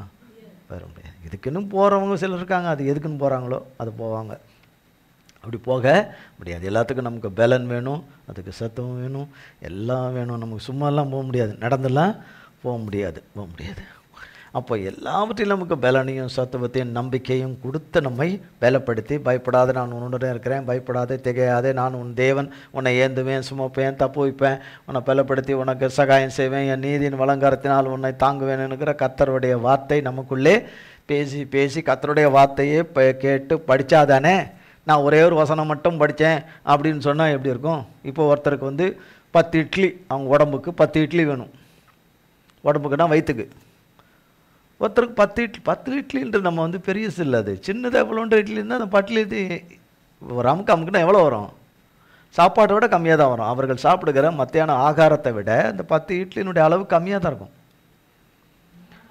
வர முடியாது. இதுக்குன்னு போகிறவங்க சிலர் இருக்காங்க, அது எதுக்குன்னு போகிறாங்களோ அது போவாங்க. அப்படி போக முடியாது. எல்லாத்துக்கும் நமக்கு பலன் வேணும், அதுக்கு சத்தம் வேணும், எல்லாம் வேணும். நமக்கு சும்மாலாம் போக முடியாது, நடந்தெல்லாம் போக முடியாது. அப்போ எல்லாவற்றையும் நமக்கு பலனையும் சத்துவத்தையும் நம்பிக்கையும் கொடுத்து நம்மை பலப்படுத்தி, பயப்படாத நான் உன்னுடன் இருக்கிறேன், பயப்படாதே திகையாதே, நான் உன் தேவன், உன்னை ஏந்துவேன், சுமப்பேன், தப்புவிப்பேன், உன்னை பலப்படுத்தி உனக்கு சகாயம் செய்வேன், என் நீதியின் வழங்கரத்தினால் உன்னை தாங்குவேன் என்கிற கர்த்தருடைய வார்த்தை நமக்குள்ளே பேசி பேசி கர்த்தருடைய வார்த்தையே கேட்டு படித்தாதானே. நான் ஒரே ஒரு வசனம் மட்டும் படித்தேன் அப்படின்னு சொன்னால் எப்படி இருக்கும்? இப்போ ஒருத்தருக்கு 10 இட்லி, அவங்க உடம்புக்கு 10 இட்லி வேணும், உடம்புக்குன்னா வயிற்றுக்கு. ஒருத்தருக்கு 10 இட்லின்றது நம்ம பெரியசு இல்லை, அது சின்னதாக எவ்வளோன்ற இட்லி இருந்தால் அந்த 10 இட்லி ஒரு அமுக்குன்னா எவ்வளோ வரும்? சாப்பாட்டை விட கம்மியாக தான் வரும். அவர்கள் சாப்பிடுகிற மத்தியான ஆகாரத்தை விட அந்த 10 இட்லினுடைய அளவு கம்மியாக தான் இருக்கும்.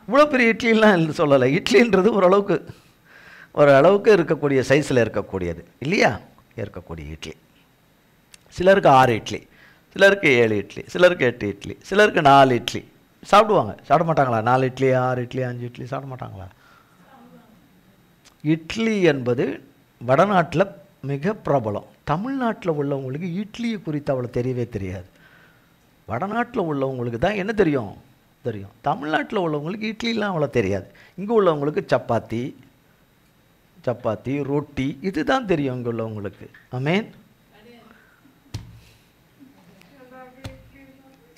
இவ்வளோ பெரிய இட்லிலாம் சொல்லலை, இட்லின்றது ஓரளவுக்கு இருக்கக்கூடிய சைஸில் இருக்கக்கூடியது இல்லையா? இருக்கக்கூடிய இட்லி. சிலருக்கு 6 இட்லி, சிலருக்கு 7 இட்லி, சிலருக்கு 8 இட்லி, சிலருக்கு 4 இட்லி சாப்பிடுவாங்க. சாப்பிட மாட்டாங்களா? 4 இட்லி, 6 இட்லி, 5 இட்லி சாப்பிட மாட்டாங்களா? இட்லி என்பது வடநாட்டில் மிக பிரபலம். தமிழ்நாட்டில் உள்ளவங்களுக்கு இட்லியை குறித்து அவ்வளோ தெரியவே தெரியாது. வடநாட்டில் உள்ளவங்களுக்கு தான் என்ன தெரியும். தமிழ்நாட்டில் உள்ளவங்களுக்கு இட்லிலாம் அவ்வளோ தெரியாது. இங்கே உள்ளவங்களுக்கு சப்பாத்தி, சப்பாத்தி, ரொட்டி, இதுதான் தெரியும் இங்கே உள்ளவங்களுக்கு. ஆமென்.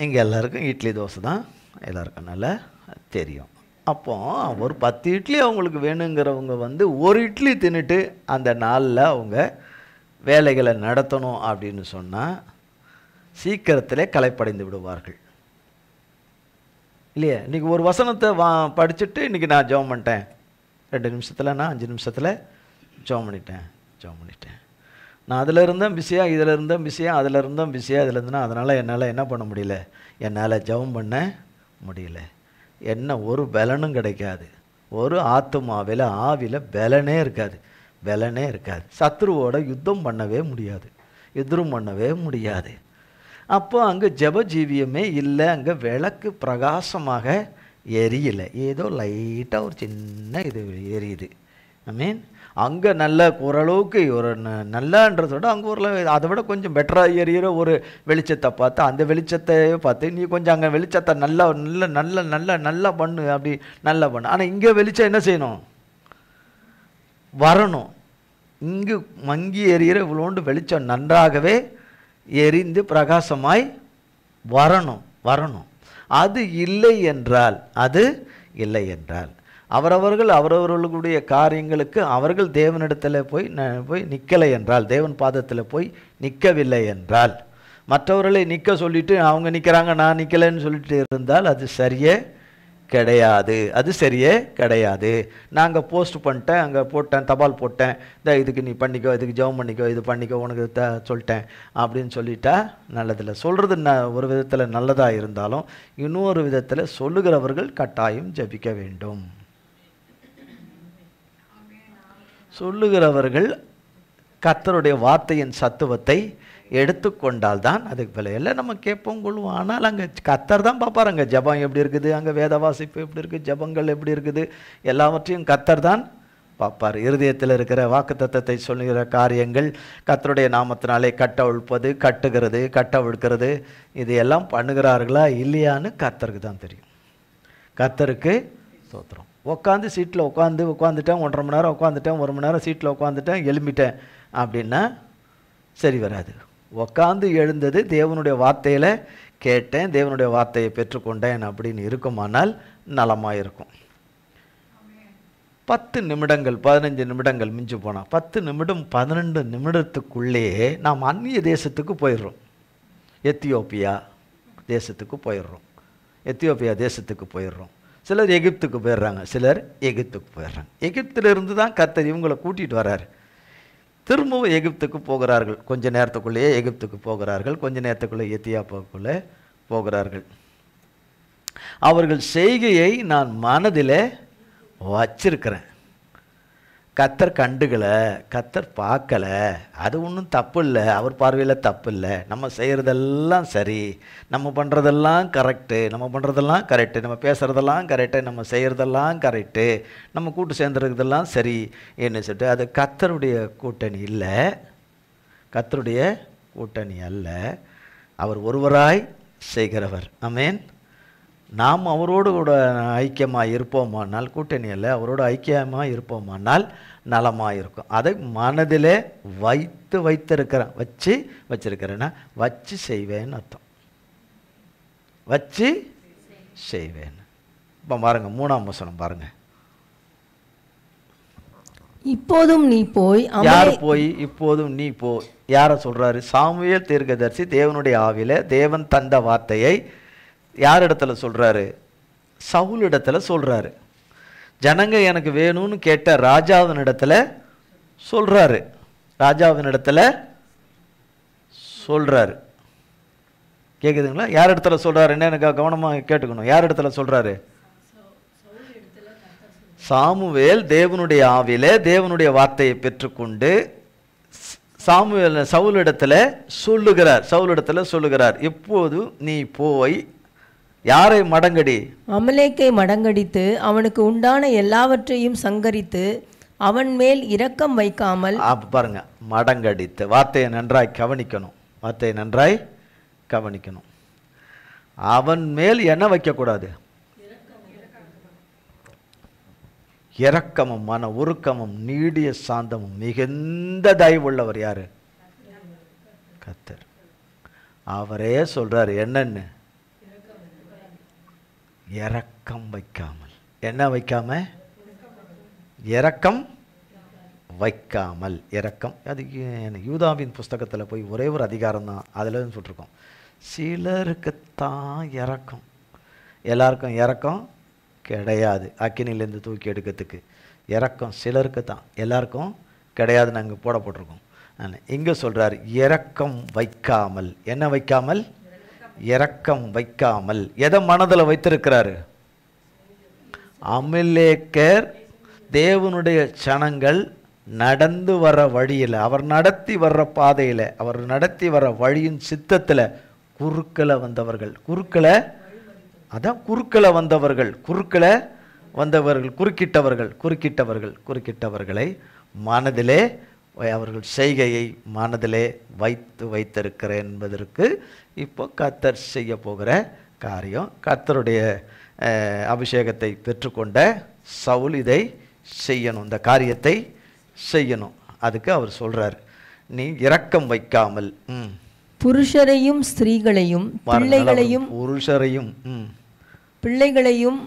இங்கே எல்லாருக்கும் இட்லி தோசை தான் எல்லாருக்கும் நல்லா தெரியும். அப்போ ஒரு 10 இட்லி அவங்களுக்கு வேணுங்கிறவங்க வந்து ஒரு இட்லி தின்னுட்டு அந்த நாளில் அவங்க வேலைகளை நடத்தணும் அப்படின்னு சொன்னால் சீக்கிரத்திலே களைப்படைந்து விடுவார்கள் இல்லையா? இன்றைக்கி ஒரு வசனத்தை படிச்சுட்டு இன்றைக்கி நான் ஜெபம் பண்ணிட்டேன், 2 நிமிஷத்தில் நான் 5 நிமிஷத்தில் ஜெபம் பண்ணிட்டேன். நான் அதில் இருந்தேன் பிஸியாக, இதில் இருந்தேன் பிஸியாக, அதில் இருந்தேன் பிஸியாக, இதில் இருந்தேன்னா அதனால் என்னால் என்ன பண்ண முடியல, என்னால் ஜெபம் பண்ண முடியல. என்ன ஒரு பலனும் கிடைக்காது. ஒரு ஆத்துமாவில் ஆவியில் பலனே இருக்காது. சத்ருவோட யுத்தம் பண்ணவே முடியாது, எதிரும் பண்ணவே முடியாது. அப்போ அங்கே ஜெபஜீவியமே இல்லை. அங்கே விளக்கு பிரகாசமாக எரியலை, ஏதோ லைட்டாக ஒரு சின்ன இது எரியுது. ஐ மீன் அங்கே நல்ல ஓரளவுக்கு ஒரு நல்லான்றதோட அங்கே ஒரு அதை விட கொஞ்சம் பெட்டராக எரியிற ஒரு வெளிச்சத்தை பார்த்து அந்த வெளிச்சத்தை பார்த்து நீ கொஞ்சம் அங்கே வெளிச்சத்தை நல்லா நல்ல நல்ல நல்ல நல்லா பண்ணு, அப்படி நல்லா பண்ணு. ஆனால் இங்கே வெளிச்சம் என்ன செய்யணும், வரணும். இங்கு மங்கி எரியிற இவ்வளோண்டு வெளிச்சம் நன்றாகவே எரிந்து பிரகாசமாய் வரணும். அது இல்லை என்றால் அவரவர்களுடைய காரியங்களுக்கு அவர்கள் தேவனிடத்தில் போய் நிற்கலை என்றால், தேவன் பாதத்தில் போய் நிற்கவில்லை என்றால், மற்றவர்களை நிற்க சொல்லிட்டு அவங்க நிற்கிறாங்க நான் நிற்கலைன்னு சொல்லிட்டு இருந்தால் அது சரியே கிடையாது. நான் அங்கே போஸ்ட் பண்ணிட்டேன், அங்கே போட்டேன், தபால் போட்டேன், இதுக்கு நீ பண்ணிக்கோ, இதுக்கு ஜெபம் பண்ணிக்கோ, இது பண்ணிக்கோ, உனக்கு சொல்லிட்டேன் அப்படின்னு சொல்லிட்டா நல்லதில்லை. சொல்கிறது ஒரு விதத்தில் நல்லதாக இருந்தாலும் இன்னொரு விதத்தில் சொல்லுகிறவர்கள் கட்டாயம் ஜெபிக்க வேண்டும். சொல்லுகிறவர்கள் கர்த்தருடைய வார்த்தையின் சத்துவத்தை எடுத்துக்கொண்டால் தான் அதுக்கு விலையில்லை. நம்ம கேட்போம் கொள்வோம். ஆனால் அங்கே கர்த்தர் தான் பார்ப்பார். அங்கே ஜபம் எப்படி இருக்குது, அங்கே வேத வாசிப்பு எப்படி இருக்குது, ஜபங்கள் எப்படி இருக்குது, எல்லாவற்றையும் கர்த்தர் தான் பார்ப்பார். இருதயத்தில் இருக்கிற வாக்குத்தத்தத்தை சொல்லுகிற காரியங்கள், கர்த்தருடைய நாமத்தினாலே கட்டவிழ்ப்பது, கட்டுகிறது, கட்டவிழ்க்கிறது, இது எல்லாம் பண்ணுகிறார்களா இல்லையான்னு கர்த்தருக்கு தான் தெரியும். கர்த்தருக்கு ஸ்தோத்திரம். உட்காந்து சீட்டில் உட்காந்துட்டேன், 1.5 மணி நேரம் உட்காந்துட்டேன், 1 மணி நேரம் சீட்டில் உட்காந்துட்டேன், எழும்பிட்டேன் அப்படின்னா சரி வராது. உட்காந்து எழுந்தது தேவனுடைய வார்த்தையில் கேட்டேன், தேவனுடைய வார்த்தையை பெற்றுக்கொண்டேன் அப்படின்னு இருக்குமானால் நலமாக இருக்கும். 10 நிமிடங்கள் 15 நிமிடங்கள் மிஞ்சி போனால் 10 நிமிடம் 12 நிமிடத்துக்குள்ளேயே நாம் அந்நிய தேசத்துக்கு போயிடுறோம். எத்தியோப்பியா தேசத்துக்கு போயிடுறோம். சிலர் எகிப்துக்கு போயிடுறாங்க, எகிப்திலிருந்து தான் கர்த்தர் இவங்களை கூட்டிகிட்டு வர்றார். திரும்பவும் எகிப்துக்கு போகிறார்கள். கொஞ்ச நேரத்துக்குள்ளேயே எகிப்துக்கு போகிறார்கள், கொஞ்ச நேரத்துக்குள்ளே எத்தியோப்பியாவுக்குள்ளே போகிறார்கள். அவர்கள் செய்கையை நான் மனதில் வச்சிருக்கிறேன். கர்த்தர் கண்டுகளை, கர்த்தர் பார்க்கல, அது ஒன்றும் தப்பு இல்லை, அவர் பார்வையில் தப்பு இல்லை. நம்ம செய்கிறதெல்லாம் சரி, நம்ம பண்ணுறதெல்லாம் கரெக்டு, நம்ம பேசுகிறதெல்லாம் கரெக்டு, நம்ம செய்கிறதெல்லாம் கரெக்டு, நம்ம கூட்டு சேர்ந்துருக்கிறதெல்லாம் சரி என்ன சொல்லிட்டு அது கர்த்தருடைய கூட்டணி அல்ல. அவர் ஒருவராய் செய்கிறவர். ஆமென். நாம் அவரோடு கூட ஐக்கியமாக இருப்போமானால், கூட்டணி அல்ல, அவரோடு ஐக்கியமாக இருப்போமானால் நலமாக இருக்கும். அதை மனதிலே வச்சிருக்கிறேன்னா வச்சு செய்வேன்னு அர்த்தம். இப்போ பாருங்க 3ஆம் வசனம் பாருங்க. இப்போதும் நீ போய். இப்போதும் நீ போ யாரை சொல்றாரு? சாமுவேல் தீர்க்கதரிசி தேவனுடைய ஆவியில தேவன் தந்த வார்த்தையை யார் இடத்துல சொல்றாரு? சவுல் இடத்துல சொல்றாரு. ஜனங்க எனக்கு வேணும்னு கேட்ட ராஜாவின் இடத்துல சொல்றாரு. கேக்குதுங்களா? யார் இடத்துல சொல்றாரு? என்ன எனக்கு கவனமா கேட்டுக்கணும். யார் இடத்துல சொல்றாரு? சாமுவேல் தேவனுடைய ஆவியில தேவனுடைய வார்த்தையை பெற்றுக்கொண்டு சவுல் இடத்துல சொல்லுகிறார். இப்போது நீ போய் யாரை மடங்கடி? அமலேக்கை மடங்கடித்து அவனுக்கு உண்டான எல்லாவற்றையும் சங்கரித்து அவன் மேல் இரக்கம் வைக்காமல். பாருங்க, மடங்கடித்து. வார்த்தையை நன்றாய் கவனிக்கணும். அவன் மேல் என்ன வைக்கக்கூடாது? இரக்கமும் மன உருக்கமும் நீடிய சாந்தமும் மிகுந்த தயவுள்ளவர் யாரு? கர்த்தர். அவரே சொல்றாரு என்னன்னு, இரக்கம் வைக்காமல். என்ன வைக்காம? இரக்கம் வைக்காமல். இரக்கம் அது யூதாவின் புஸ்தகத்தில் போய் ஒரே ஒரு அதிகாரம் தான், அதில் சொல்லிருக்கோம். சிலருக்குத்தான் இரக்கம், எல்லாருக்கும் இரக்கம் கிடையாது. அக்கினிலேருந்து தூக்கி எடுக்கிறதுக்கு இரக்கம் சிலருக்கு தான், எல்லாருக்கும் கிடையாதுன்னு அங்கே போடப்பட்டிருக்கோம். இங்கே சொல்கிறார் இரக்கம் வைக்காமல். என்ன வைக்காமல்? இரக்கம் வைக்காமல். எதை மனதில் வைத்திருக்கிறாரு? அமலேக்கர் தேவனுடைய ஜனங்கள் நடந்து வர வழியில், அவர் நடத்தி வர்ற பாதையில், அவர் நடத்தி வர வழியின் சித்தத்தில் குறுக்களை வந்தவர்கள், குறுக்களை அதான் குறுக்களை வந்தவர்கள், குறுக்களை வந்தவர்கள், குறுக்கிட்டவர்களை மனதிலே, அவர்கள் செய்கையை மனதிலே வைத்திருக்கிறேன் என்பதற்கு இப்போ கர்த்தர் செய்ய போகிற காரியம். கர்த்தருடைய அபிஷேகத்தை பெற்றுக்கொண்ட சவுல் இதை செய்யணும், இந்த காரியத்தை செய்யணும். அதுக்கு அவர் சொல்றார், நீ இரக்கம் வைக்காமல் புருஷரையும் ஸ்திரீகளையும் பிள்ளைகளையும், புருஷரையும் பிள்ளைகளையும்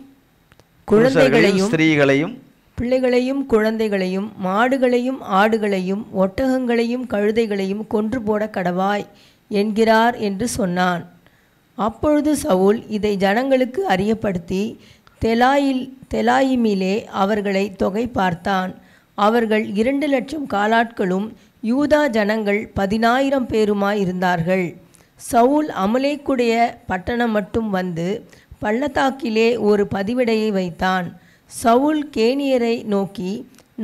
குழந்தைகளையும், ஸ்திரீகளையும் பிள்ளைகளையும் குழந்தைகளையும், மாடுகளையும் ஆடுகளையும் ஒட்டகங்களையும் கழுதைகளையும் கொன்று போட கடவாய் என்கிறார் என்று சொன்னான். அப்பொழுது சவுல் இதை ஜனங்களுக்கு அறியப்படுத்தி தெலாயிமிலே அவர்களை தொகை பார்த்தான். அவர்கள் 2,00,000 காலாட்களும் யூதா ஜனங்கள் 10,000 பேருமாய் இருந்தார்கள். சவுல் அமலேக்குடைய பட்டணம் மட்டும் வந்து பள்ளத்தாக்கிலே ஒரு பதிவிடையை வைத்தான். சவுல் கேனியரை நோக்கி,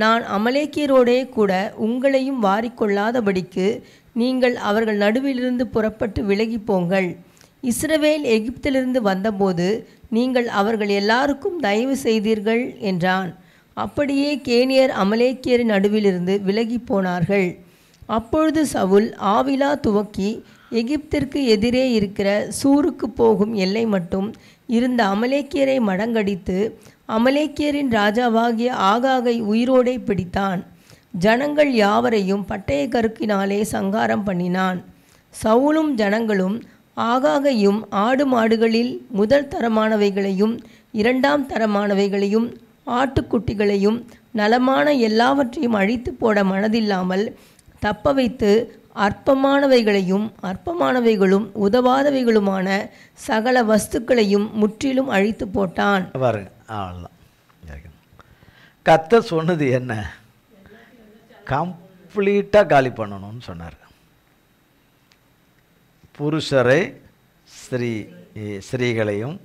நான் அமலேக்கியரோடே கூட உங்களையும் வாரிக்கொள்ளாதபடிக்கு நீங்கள் அவர்கள் நடுவிலிருந்து புறப்பட்டு விலகி போங்கள். இஸ்ரவேல் எகிப்திலிருந்து வந்தபோது நீங்கள் அவர்கள் எல்லாருக்கும் தயவு செய்தீர்கள் என்றான். அப்படியே கேனியர் அமலேக்கியரின் நடுவிலிருந்து விலகி போனார்கள். அப்பொழுது சவுல் ஆவிலா துவக்கி எகிப்திற்கு எதிரே இருக்கிற சூருக்கு போகும் எல்லை மட்டும் இருந்த அமலேக்கியரை மடங்கடித்து அமலேக்கியரின் ராஜாவாகிய ஆகாகை உயிரோடே பிடித்தான். ஜனங்கள் யாவரையும் பட்டய கருக்கினாலே சங்காரம் பண்ணினான். சவுலும் ஜனங்களும் ஆகாகையும் ஆடு மாடுகளில் முதல் தரமானவைகளையும் 2ஆம் தரமானவைகளையும் ஆட்டுக்குட்டிகளையும் நலமான எல்லாவற்றையும் அழித்து போட மனதில்லாமல் தப்ப வைத்து அற்பமானவைகளையும் அற்பமானவைகளும் உதவாதவைகளுமான சகல வஸ்துக்களையும் முற்றிலும் அழித்து போட்டான். கர்த்தர் சொன்னது என்ன? கம்ப்ளீட்டாக காலி பண்ணணும்னு சொன்னார். புருஷரை ஸ்திரீகளையும்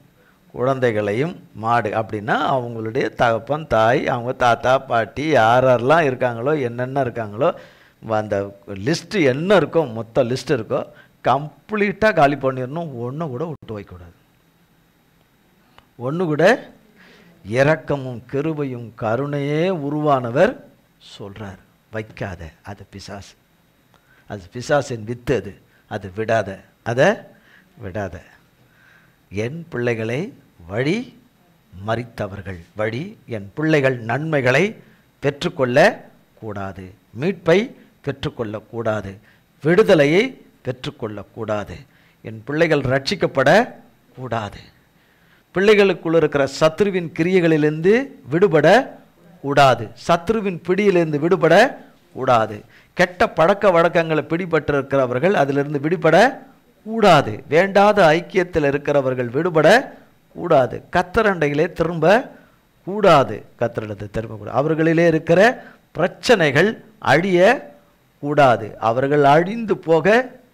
குழந்தைகளையும் மாடு அப்படின்னா அவங்களுடைய தகப்பன் தாய், அவங்க தாத்தா பாட்டி யாரெல்லாம் இருக்காங்களோ, என்னென்ன இருக்காங்களோ, அந்த லிஸ்ட்டு என்ன இருக்கோ, மொத்த லிஸ்ட் இருக்கோ கம்ப்ளீட்டாக காலி பண்ணிடணும். ஒன்று கூட விட்டு வைக்கக்கூடாது. ஒன்று கூட. இரக்கமும் கிருபையும் கருணையே உருவானவர் சொல்கிறார், வைக்காத. அது பிசாசு, அது பிசாசின் வித்து. அது விடாத, அதை விடாத. என் பிள்ளைகளை வழி மறித்தவர்கள் வழி என் பிள்ளைகள் நன்மைகளை பெற்றுக்கொள்ள கூடாது, மீட்பை பெற்றுக்கொள்ளக்கூடாது, விடுதலையை பெற்றுக்கொள்ளக்கூடாது, என் பிள்ளைகள் ரட்சிக்கப்பட கூடாது, பிள்ளைகளுக்குள்ள இருக்கிற சத்ருவின் கிரியைகளிலிருந்து விடுபட கூடாது, சத்ருவின் பிடியிலிருந்து விடுபட கூடாது, கெட்ட பழக்க வழக்கங்களை பிடிபட்டிருக்கிறவர்கள் அதிலிருந்து விடுபட கூடாது, வேண்டாத ஐக்கியத்தில் இருக்கிறவர்கள் விடுபட கூடாது, கத்தரண்டையிலே திரும்ப கூடாது, கத்தரிடத்தை திரும்பக்கூடாது, அவர்களிலே இருக்கிற பிரச்சனைகள் அழிய கூடாது, அவர்கள் அழிந்து போக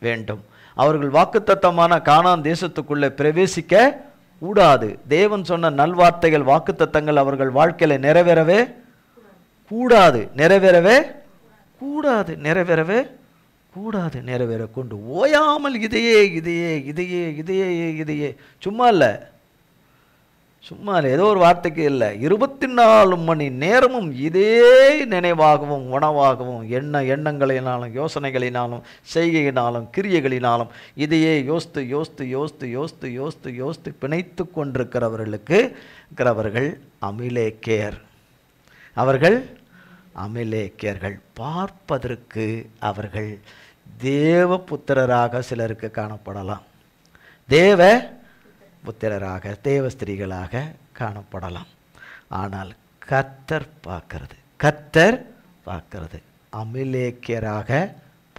வேண்டும், அவர்கள் வாக்குத்தத்தமான கானான் தேசத்துக்குள்ளே பிரவேசிக்க கூடாது, தேவன் சொன்ன நல்வார்த்தைகள் வாக்குத்தத்தங்கள் அவர்கள் வாழ்க்கையில நிறைவேறவே கூடாது, நிறைவேறவே கூடாது, நிறைவேறவே கூடாது, நிறைவேற கொண்டு ஓயாமல் இதையே இதையே இதையே இதையே இதையே சும்மா இல்லை, சும்மா இல்லை, ஏதோ ஒரு வார்த்தைக்கு இல்லை, 24 மணி நேரமும் இதே நினைவாகவும் உணவாகவும் எண்ணங்களினாலும் யோசனைகளினாலும் செய்கையினாலும் கிரியைகளினாலும் இதையே யோசித்து யோசித்து யோசித்து யோசித்து யோசித்து யோசித்து பிணைத்து கொண்டிருக்கிறவர்கள் அமிலேக்கேர். அவர்கள் அமிலேக்கியர்கள். பார்ப்பதற்கு அவர்கள் தேவ புத்திரராக சிலருக்கு காணப்படலாம், தேவ புத்திரராக, தேவ ஸ்திரீகளாக காணப்படலாம். ஆனால் கர்த்தர் பார்க்கிறது அமிலேக்கியராக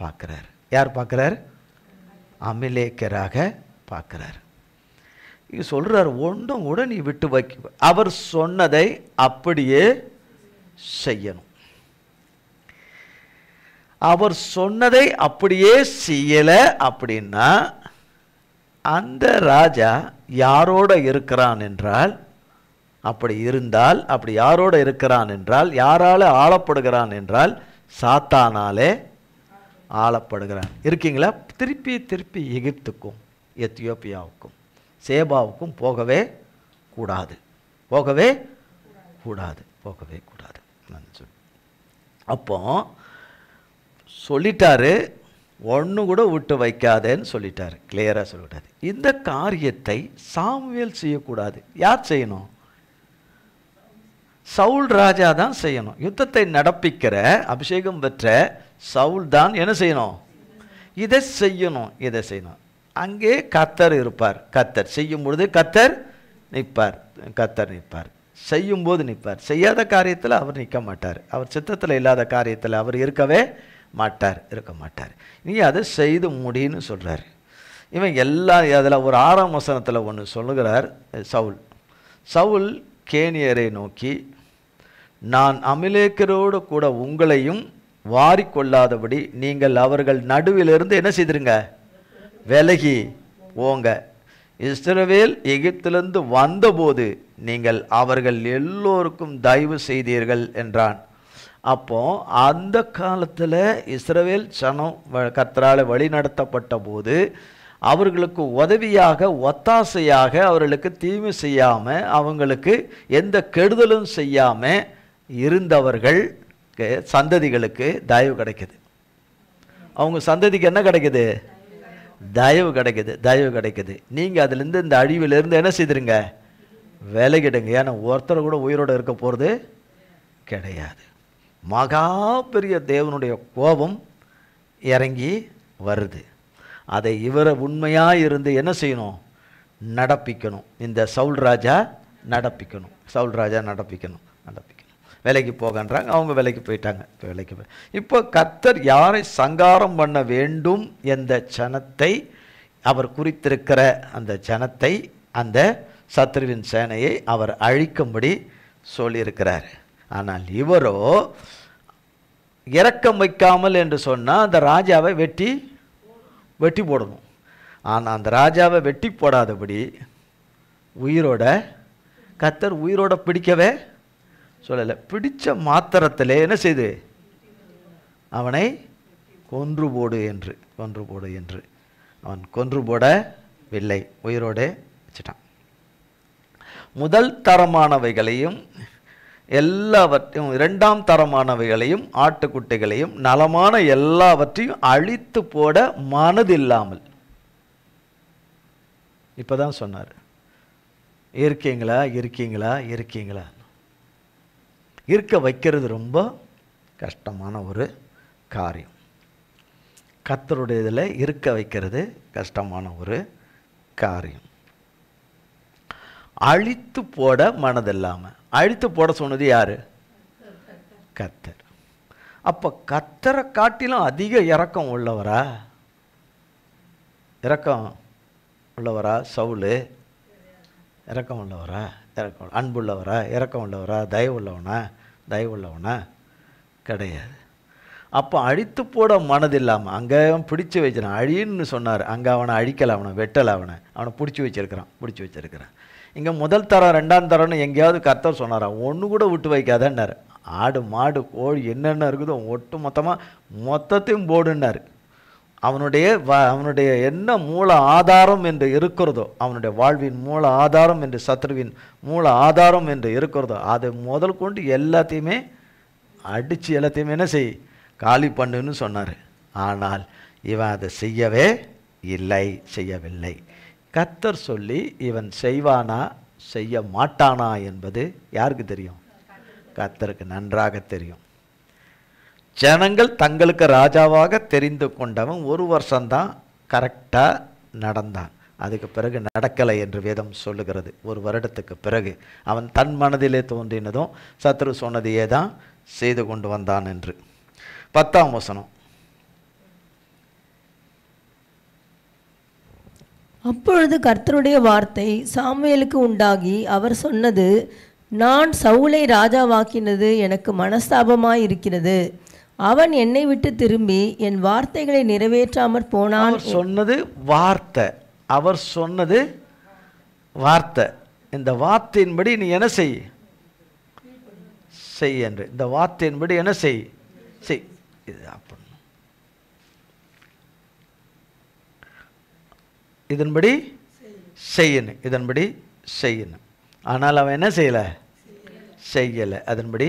பார்க்கிறார். யார் பார்க்கிறார்? அமிலேக்கியராக பார்க்கிறார். இது சொல்றார், ஒன்றும் கூட நீ விட்டு வைக்க, அவர் சொன்னதை அப்படியே செய்யணும். அவர் சொன்னதை அப்படியே செய்யல அப்படின்னா அந்த ராஜா யாரோட இருக்கிறான் என்றால், அப்படி இருந்தால், அப்படி யாரோட இருக்கிறான் என்றால், யாரால ஆளப்படுகிறான் என்றால் சாத்தானாலே ஆளப்படுகிறான். இருக்கீங்களா? திருப்பி திருப்பி எகிப்துக்கும் எத்தியோப்பியாவுக்கும் சேபாவுக்கும் போகவே கூடாது. அப்போ சொல்லிட்டாரு, ஒன்று கூட விட்டு வைக்காதேன்னு சொல்லிட்டாரு, கிளியராக சொல்லிட்டாரு. இந்த காரியத்தை சாமுவேல் செய்யக்கூடாது. யார் செய்யணும்? சவுல் ராஜா தான் செய்யணும். யுத்தத்தை நடப்பிக்கிற அபிஷேகம் பெற்ற சவுல் தான் என்ன செய்யணும்? இதை செய்யணும். அங்கே கர்த்தர் இருப்பார். கர்த்தர் செய்யும் பொழுது கர்த்தர் நிற்பார். செய்யும்போது நிற்பார். செய்யாத காரியத்தில் அவர் நிற்க மாட்டார். அவர் சித்தத்தில் இல்லாத காரியத்தில் அவர் இருக்க மாட்டார். நீ அதை செய்து முடின்னு சொல்கிறார். இவன் எல்லாம் அதில் ஒரு 6ஆம் வசனத்தில் ஒன்று சொல்லுகிறார். சவுல் கேனியரை நோக்கி, நான் அமிலேக்கரோடு கூட உங்களையும் வாரிக்கொள்ளாதபடி நீங்கள் அவர்கள் நடுவிலிருந்து என்ன செய்திருங்க? விலகி போங்க. இஸ்ரவேல் எகிப்திலிருந்து வந்தபோது நீங்கள் அவர்கள் எல்லோருக்கும் தயவு செய்தீர்கள் என்றான். அப்போ அந்த காலத்தில் இஸ்ரவேல் சனம் கர்த்தரால் வழி நடத்தப்பட்ட போது அவர்களுக்கு உதவியாக, ஒத்தாசையாக, அவர்களுக்கு தீமை செய்யாமல், அவங்களுக்கு எந்த கெடுதலும் செய்யாமல் இருந்தவர்கள் சந்ததிகளுக்கு தயவு கிடைக்குது. அவங்க சந்ததிக்கு என்ன கிடைக்குது? தயவு கிடைக்குது. நீங்கள் அதுலேருந்து, இந்த அழிவிலிருந்து என்ன செய்திருங்க? விலகிடுங்க. ஏன்னா ஒருத்தர் கூட உயிரோடு இருக்க போகிறது கிடையாது. மகா பெரிய தேவனுடைய கோபம் இறங்கி வருது. அதை இவரை உண்மையாக இருந்து என்ன செய்யணும்? நடப்பிக்கணும். இந்த சவுல் ராஜா நடப்பிக்கணும். வேலைக்கு போகன்றாங்க. அவங்க வேலைக்கு போயிட்டாங்க. இப்போ கர்த்தர் யாரை சங்காரம் பண்ண வேண்டும் என்ற ஜனத்தை, அவர் குறித்திருக்கிற அந்த ஜனத்தை, அந்த சத்ருவின் சேனையை அவர் அழிக்கும்படி சொல்லியிருக்கிறார். ஆனால் இவரோ இரக்கம் வைக்காமல் என்று சொன்னால் அந்த ராஜாவை வெட்டி போடணும். ஆனால் அந்த ராஜாவை வெட்டி போடாதபடி கர்த்தர் உயிரோட பிடிக்கவே சொல்லலை. பிடிச்ச மாத்திரத்திலே என்ன செய்து அவனை கொன்று போடு என்று அவன் கொன்று போடவில்லை, உயிரோடு வச்சுட்டான். முதல் தரமானவைகளையும் எல்லாவற்றையும், 2ஆம் தரமானவைகளையும், ஆட்டுக்குட்டிகளையும், நலமான எல்லாவற்றையும் அழித்து போட மனதில்லாமல். இப்பதான் சொன்னார், இருக்கீங்களா? இருக்க வைக்கிறது ரொம்ப கஷ்டமான ஒரு காரியம். கர்த்தருடைய இதில் இருக்க வைக்கிறது கஷ்டமான ஒரு காரியம். அழித்து போட மனதில்லாமல். அழித்து போட சொன்னது யாரு? கர்த்தர். அப்போ கர்த்தரை காட்டிலும் அதிக இரக்கம் உள்ளவரா சவுல்? இரக்கம் உள்ளவரா? அன்புள்ளவரா? இரக்கம் உள்ளவரா? தயவுள்ளவனா? கிடையாது. அப்போ அழித்து போட மனதில்லாமல் அங்கே பிடிச்சி வச்சிடான். அழின்னு சொன்னார், அங்கே அவனை அழிக்கலை, அவனை வெட்டலை, அவனை பிடிச்சி வச்சிருக்கிறான். இங்கே முதல் தரம் 2ஆம் தரம்னு எங்கேயாவது கர்த்தர் சொன்னாரா? ஒன்று கூட விட்டு வைக்காதன்னார். ஆடு மாடு கோழி என்னென்ன இருக்குதோ ஒட்டு மொத்தத்தையும் போடுன்னார். அவனுடைய என்ன மூல ஆதாரம் என்று இருக்கிறதோ, அவனுடைய வாழ்வின் மூல ஆதாரம் என்று, சத்ருவின் மூல ஆதாரம் என்று இருக்கிறதோ, அதை முதல் கொண்டு எல்லாத்தையுமே அடித்து எல்லாத்தையுமே என்ன காலி பண்ணுன்னு சொன்னார். ஆனால் இவன் அதை செய்யவில்லை. கர்த்தர் சொல்லி இவன் செய்வானா செய்ய மாட்டானா என்பது யாருக்கு தெரியும்? கர்த்தருக்கு நன்றாக தெரியும். ஜனங்கள் தங்களுக்கு ராஜாவாக தெரிந்து கொண்டவன் 1 வருஷம்தான் கரெக்டாக நடந்தான். அதுக்கு பிறகு நடக்கலை என்று வேதம் சொல்லுகிறது. 1 வருடத்துக்கு பிறகு அவன் தன் மனதிலே தோன்றினதும் சத்துரு சொன்னதையே தான் செய்து கொண்டு வந்தான் என்று. 10ஆம் வசனம். அப்பொழுது கர்த்தருடைய வார்த்தை சாமுவேலுக்கு உண்டாகி அவர் சொன்னது, நான் சவுலை ராஜாவாக்கினது எனக்கு மனஸ்தாபமாயிருக்கிறது. அவன் என்னை விட்டு திரும்பி என் வார்த்தைகளை நிறைவேற்றாமற் போனான். சொன்னது வார்த்தை, அவர் சொன்னது வார்த்தை. இந்த வார்த்தையின்படி நீ என்ன செய் என்று, இந்த வார்த்தையின்படி என்ன செய். இது அப்படி இதன்படி செய்யணும், இதன்படி செய்யணும். ஆனால் அவன் என்ன செய்யலை, அதன்படி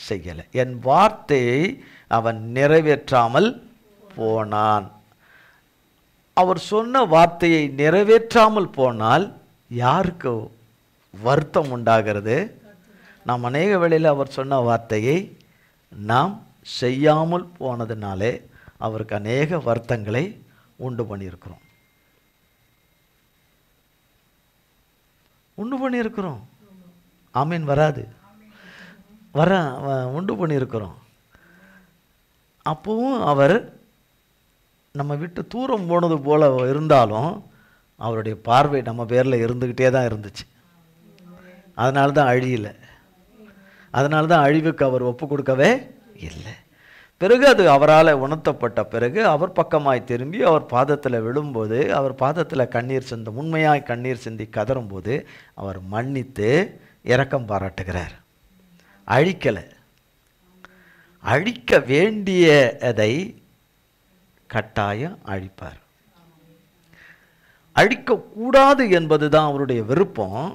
செய்யலை. என் வார்த்தையை அவன் நிறைவேற்றாமல் போனான். அவர் சொன்ன வார்த்தையை நிறைவேற்றாமல் போனால் யாருக்கு வருத்தம் உண்டாகிறது? நாம் அநேக வேளையில் அவர் சொன்ன வார்த்தையை நாம் செய்யாமல் போனதுனாலே அவருக்கு அநேக வருத்தங்களை உண்டு பண்ணியிருக்கிறோம். ஆமீன். வராது, உண்டு பண்ணியிருக்கிறோம். அப்பவும் அவர் நம்ம விட்டு தூரம் போனது போல இருந்தாலும் அவருடைய பார்வை நம்ம பேரில் இருந்துக்கிட்டே தான் இருந்துச்சு. அதனால தான் அழியலை, அதனால தான் அழிவுக்கு அவர் ஒப்பு கொடுக்கவே இல்லை. பிறகு அது அவரால் உணர்த்தப்பட்ட பிறகு அவர் பக்கமாய் திரும்பி அவர் பாதத்தில் விழும்போது, அவர் பாதத்தில் கண்ணீர் சிந்த உண்மையாய் கண்ணீர் சிந்தி கதறும்போது அவர் மன்னித்து இரக்கம் பாராட்டுகிறார். அழிக்கலை. அழிக்க வேண்டியதை கட்டாயம் அழிப்பார். அழிக்கக்கூடாது என்பது தான் அவருடைய விருப்பம்.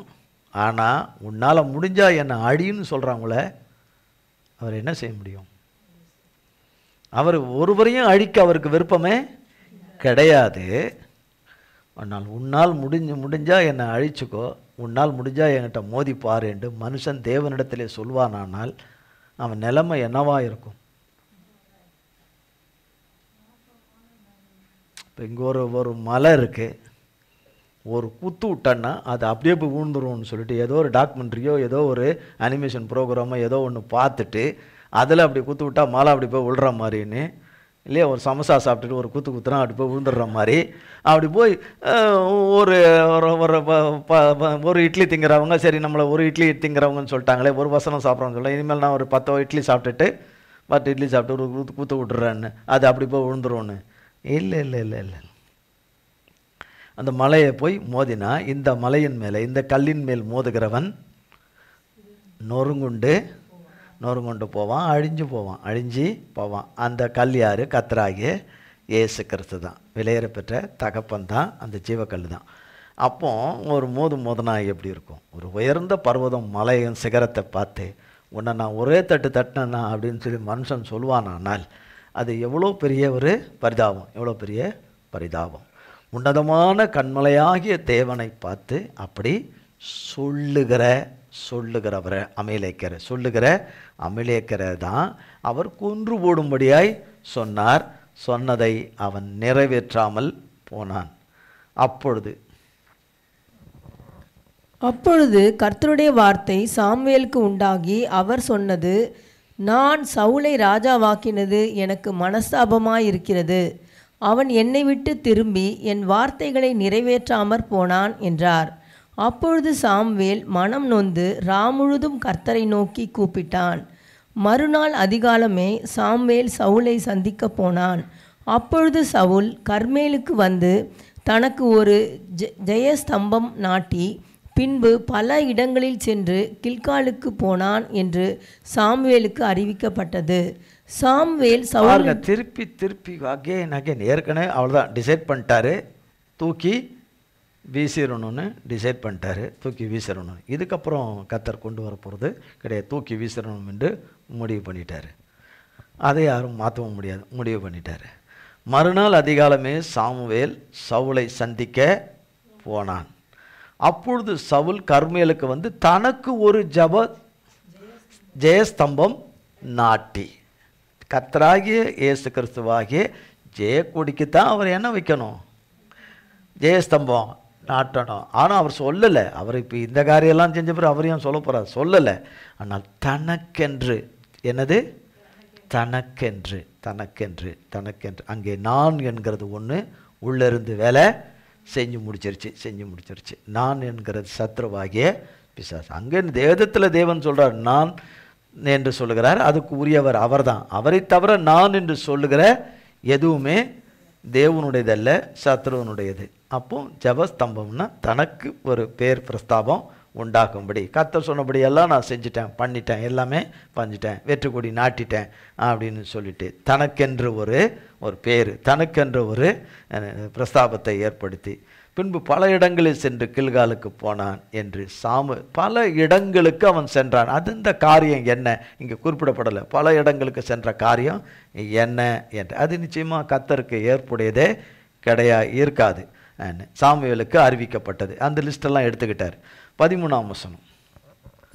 ஆனால் உன்னால் முடிஞ்சா என்னை அழின்னு சொல்கிறாங்கள, அவர் என்ன செய்ய முடியும்? அவர் ஒருவரையும் அழிக்க அவருக்கு விருப்பமே கிடையாது. ஆனால் உன்னால் முடிஞ்சா என்னை அழிச்சுக்கோ, உன்னால் முடிஞ்சா என்கிட்ட மோதிப்பார் என்று மனுஷன் தேவனிடத்திலே சொல்வானானால் அவன் நிலைமை என்னவா இருக்கும்? இப்போ இங்கே ஒரு மலை இருக்குது, ஒரு குத்து விட்டன்னா அது அப்படியே போய் விழுந்துரும்னு சொல்லிட்டு ஏதோ ஒரு டாக்குமெண்ட்ரியோ ஏதோ ஒரு அனிமேஷன் ப்ரோக்ராமோ ஏதோ ஒன்று பார்த்துட்டு அதில் அப்படி குத்து விட்டா மலை அப்படி போய் விழுற மாதிரின்னு இல்லையா? ஒரு சமோசா சாப்பிட்டுட்டு ஒரு குத்துனா அப்படி போய் விழுந்துடுற மாதிரி அப்படி போய் ஒரு இட்லி திங்கிறவங்க, சரி நம்மளை ஒரு இட்லி திங்கிறவங்கன்னு சொல்லிட்டாங்களே, ஒரு வசனம் சாப்பிட்றோன்னு சொல்ல, இனிமேல் நான் ஒரு 10 இட்லி சாப்பிட்டுட்டு 10 இட்லி சாப்பிட்டு ஒரு குத்து விட்டுறேன்னு அது அப்படி போய் விழுந்துரும்னு இல்லை இல்லை இல்லை இல்லை. அந்த மலையை போய் மோதினா இந்த மலையின் மேலே இந்த கல்லின் மேல் மோதுகிறவன் நொறுங்குண்டு போவான், அழிஞ்சு போவான். அந்த கல் யார்? கர்த்தராகிய இயேசு கிறிஸ்து தான். விலையேற பெற்ற தகப்பன் தான் அந்த ஜீவக்கல் தான். அப்போ ஒரு மோதுனா எப்படி இருக்கும்? ஒரு உயர்ந்த பர்வதம் மலையின் சிகரத்தை பார்த்து உன்னை நான் ஒரே தட்டினேன்னா அப்படின்னு சொல்லி மனுஷன் சொல்லுவானால் அது எவ்வளோ பெரிய ஒரு பரிதாபம். உன்னதமான கண்மலையாகிய தேவனை பார்த்து அப்படி சொல்லுகிற அமிலேக்கரை தான் அவர் கொன்று போடும்படியாய் சொன்னார். சொன்னதை அவன் நிறைவேற்றாமல் போனான். அப்பொழுது கர்த்தருடைய வார்த்தை சாமுவேலுக்கு உண்டாகி அவர் சொன்னது, நான் சவுலை ராஜாவாக்கினது எனக்கு மனஸ்தாபமாயிருக்கிறது. அவன் என்னை விட்டு திரும்பி என் வார்த்தைகளை நிறைவேற்றாமற் போனான் என்றார். அப்பொழுது சாமுவேல் மனம் நொந்து முழுதும் கர்த்தரை நோக்கி கூப்பிட்டான். மறுநாள் அதிகாலமே சாமுவேல் சவுலை சந்திக்க போனான். அப்பொழுது சவுல் கர்மேலுக்கு வந்து தனக்கு ஒரு ஜெயஸ்தம்பம் நாட்டி பின்பு பல இடங்களில் சென்று கில்காலுக்கு போனான் என்று சாமுவேலுக்கு அறிவிக்கப்பட்டது. சாமுவேல் சவுல் திருப்பி அகைன் ஏற்கனவே அவ்வளோதான் டிசைட் பண்ணிட்டாரு, தூக்கி வீசிடணும்னு டிசைட் பண்ணிட்டாரு, தூக்கி வீசிடணும். இதுக்கப்புறம் கர்த்தர் கொண்டு வர போகிறது கிடையாது, தூக்கி வீசிடணும் என்று முடிவு பண்ணிட்டாரு. அதை யாரும் மாற்றவும் முடியாது, முடிவு பண்ணிட்டாரு. மறுநாள் அதிகாலமே சாமுவேல் சவுலை சந்திக்க போனான். அப்பொழுது சவுல் கர்மேலுக்கு வந்து தனக்கு ஒரு ஜெயஸ்தம்பம் நாட்டி. கர்த்தராகிய இயேசு கிறிஸ்துவாகிய ஜெயக்கொடிக்குத்தான் அவர் என்ன வைக்கணும்? ஜெயஸ்தம்பம் நாட்டணும். ஆனால் அவர் சொல்லலை. அவர் இப்போ இந்த காரியெல்லாம் செஞ்ச பிறகு அவரையும் சொல்ல போகிறார், சொல்லலை. ஆனால் தனக்கென்று, என்னது? தனக்கென்று தனக்கென்று தனக்கென்று. அங்கே நான் என்கிறது ஒன்று உள்ளிருந்து வேலை செஞ்சு முடிச்சிருச்சு. நான் என்கிறது சத்ருவாகிய பிசாசு. அங்கே வேதத்தில் தேவன் சொல்கிறார் நான் என்று சொல்லுகிறார். அதுக்கு உரியவர் அவர்தான். அவரை தவிர நான் என்று சொல்லுகிற எதுவுமே தேவனுடையதல்ல, சத்ருவனுடையது. அப்போ ஜபஸ்தம்பம்னா தனக்கு ஒரு பேர் பிரஸ்தாபம் உண்டாக்கும்படி, கர்த்தர் சொன்னபடி எல்லாம் நான் செஞ்சிட்டேன், பண்ணிட்டேன், எல்லாமே பண்ணிட்டேன், வெற்றுக்கொடி நாட்டிட்டேன் அப்படின்னு சொல்லிட்டு தனக்கென்று ஒரு பேர், தனக்கென்று ஒரு பிரஸ்தாபத்தை ஏற்படுத்தி பின்பு பல இடங்களில் சென்று கில்காலுக்கு போனான் என்று பல இடங்களுக்கு அவன் சென்றான். அது இந்த காரியம் என்ன இங்கே குறிப்பிடப்படலை. பல இடங்களுக்கு சென்ற காரியம் என்ன என்று அது நிச்சயமாக கர்த்தருக்கு ஏற்புடையதே இருக்காது. சாமுவேலுக்கு அறிவிக்கப்பட்டது. அந்த லிஸ்டெல்லாம் எடுத்துக்கிட்டார். 13ஆம் வசனம்.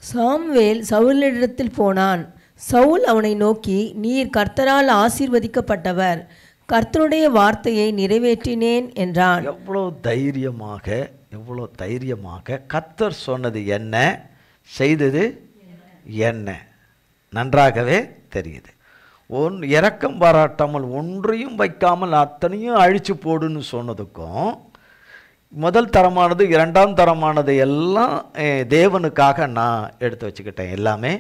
சாமுவேல் சவுலிடத்தில் போனான். சவுல் அவனை நோக்கி, நீர் கர்த்தரால் ஆசீர்வதிக்கப்பட்டவர், கர்த்தருடைய வார்த்தையை நிறைவேற்றினேன் என்றான். எவ்வளோ தைரியமாக கர்த்தர் சொன்னது என்ன, செய்தது என்ன நன்றாகவே தெரியுது. இரக்கம் பாராட்டாமல் ஒன்றையும் வைக்காமல் அத்தனையும் அழிச்சு போடுன்னு சொன்னதுக்கும், முதல் தரமானது இரண்டாம் தரமானது எல்லாம் தேவனுக்காக நான் எடுத்து வச்சுக்கிட்டேன், எல்லாமே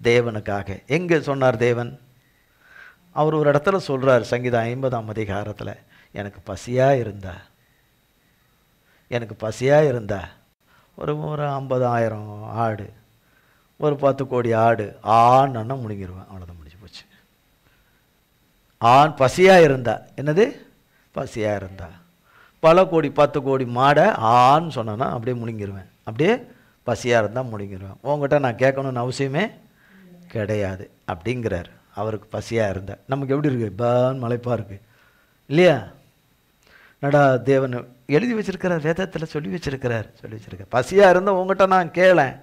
தேவனுக்காக. எங்கே சொன்னார் தேவன்? அவர் ஒரு இடத்துல சொல்கிறார், சங்கீதம் 50ஆம் அதிகாரத்தில், எனக்கு பசியாக இருந்தா ஒரு 50,000 ஆடு, ஒரு 10 கோடி ஆடு ஆன்னா முழுங்கிடுவேன், அவ்வளோதான், முடிஞ்சு போச்சு. பசியாக இருந்தா, என்னது பசியாக இருந்தா, பல கோடி 10 கோடி மாடை ஆன்னு சொன்னேன்னா அப்படியே முழுங்கிடுவேன், அப்படியே பசியாக இருந்தால் முழுங்கிடுவேன். உங்கள்கிட்ட நான் கேட்கணுன்னு அவசியமே கிடையாது அப்படிங்கிறார். அவருக்கு பசியாக இருந்தால் நமக்கு எப்படி இருக்குது? பான் மலைப்பாக இருக்குது இல்லையா? நடா தேவன் எழுதி வச்சிருக்கிறார், வேதத்தில் சொல்லி வச்சிருக்கிறார். பசியாக இருந்தால் உங்கள்கிட்ட நான் கேளேன்.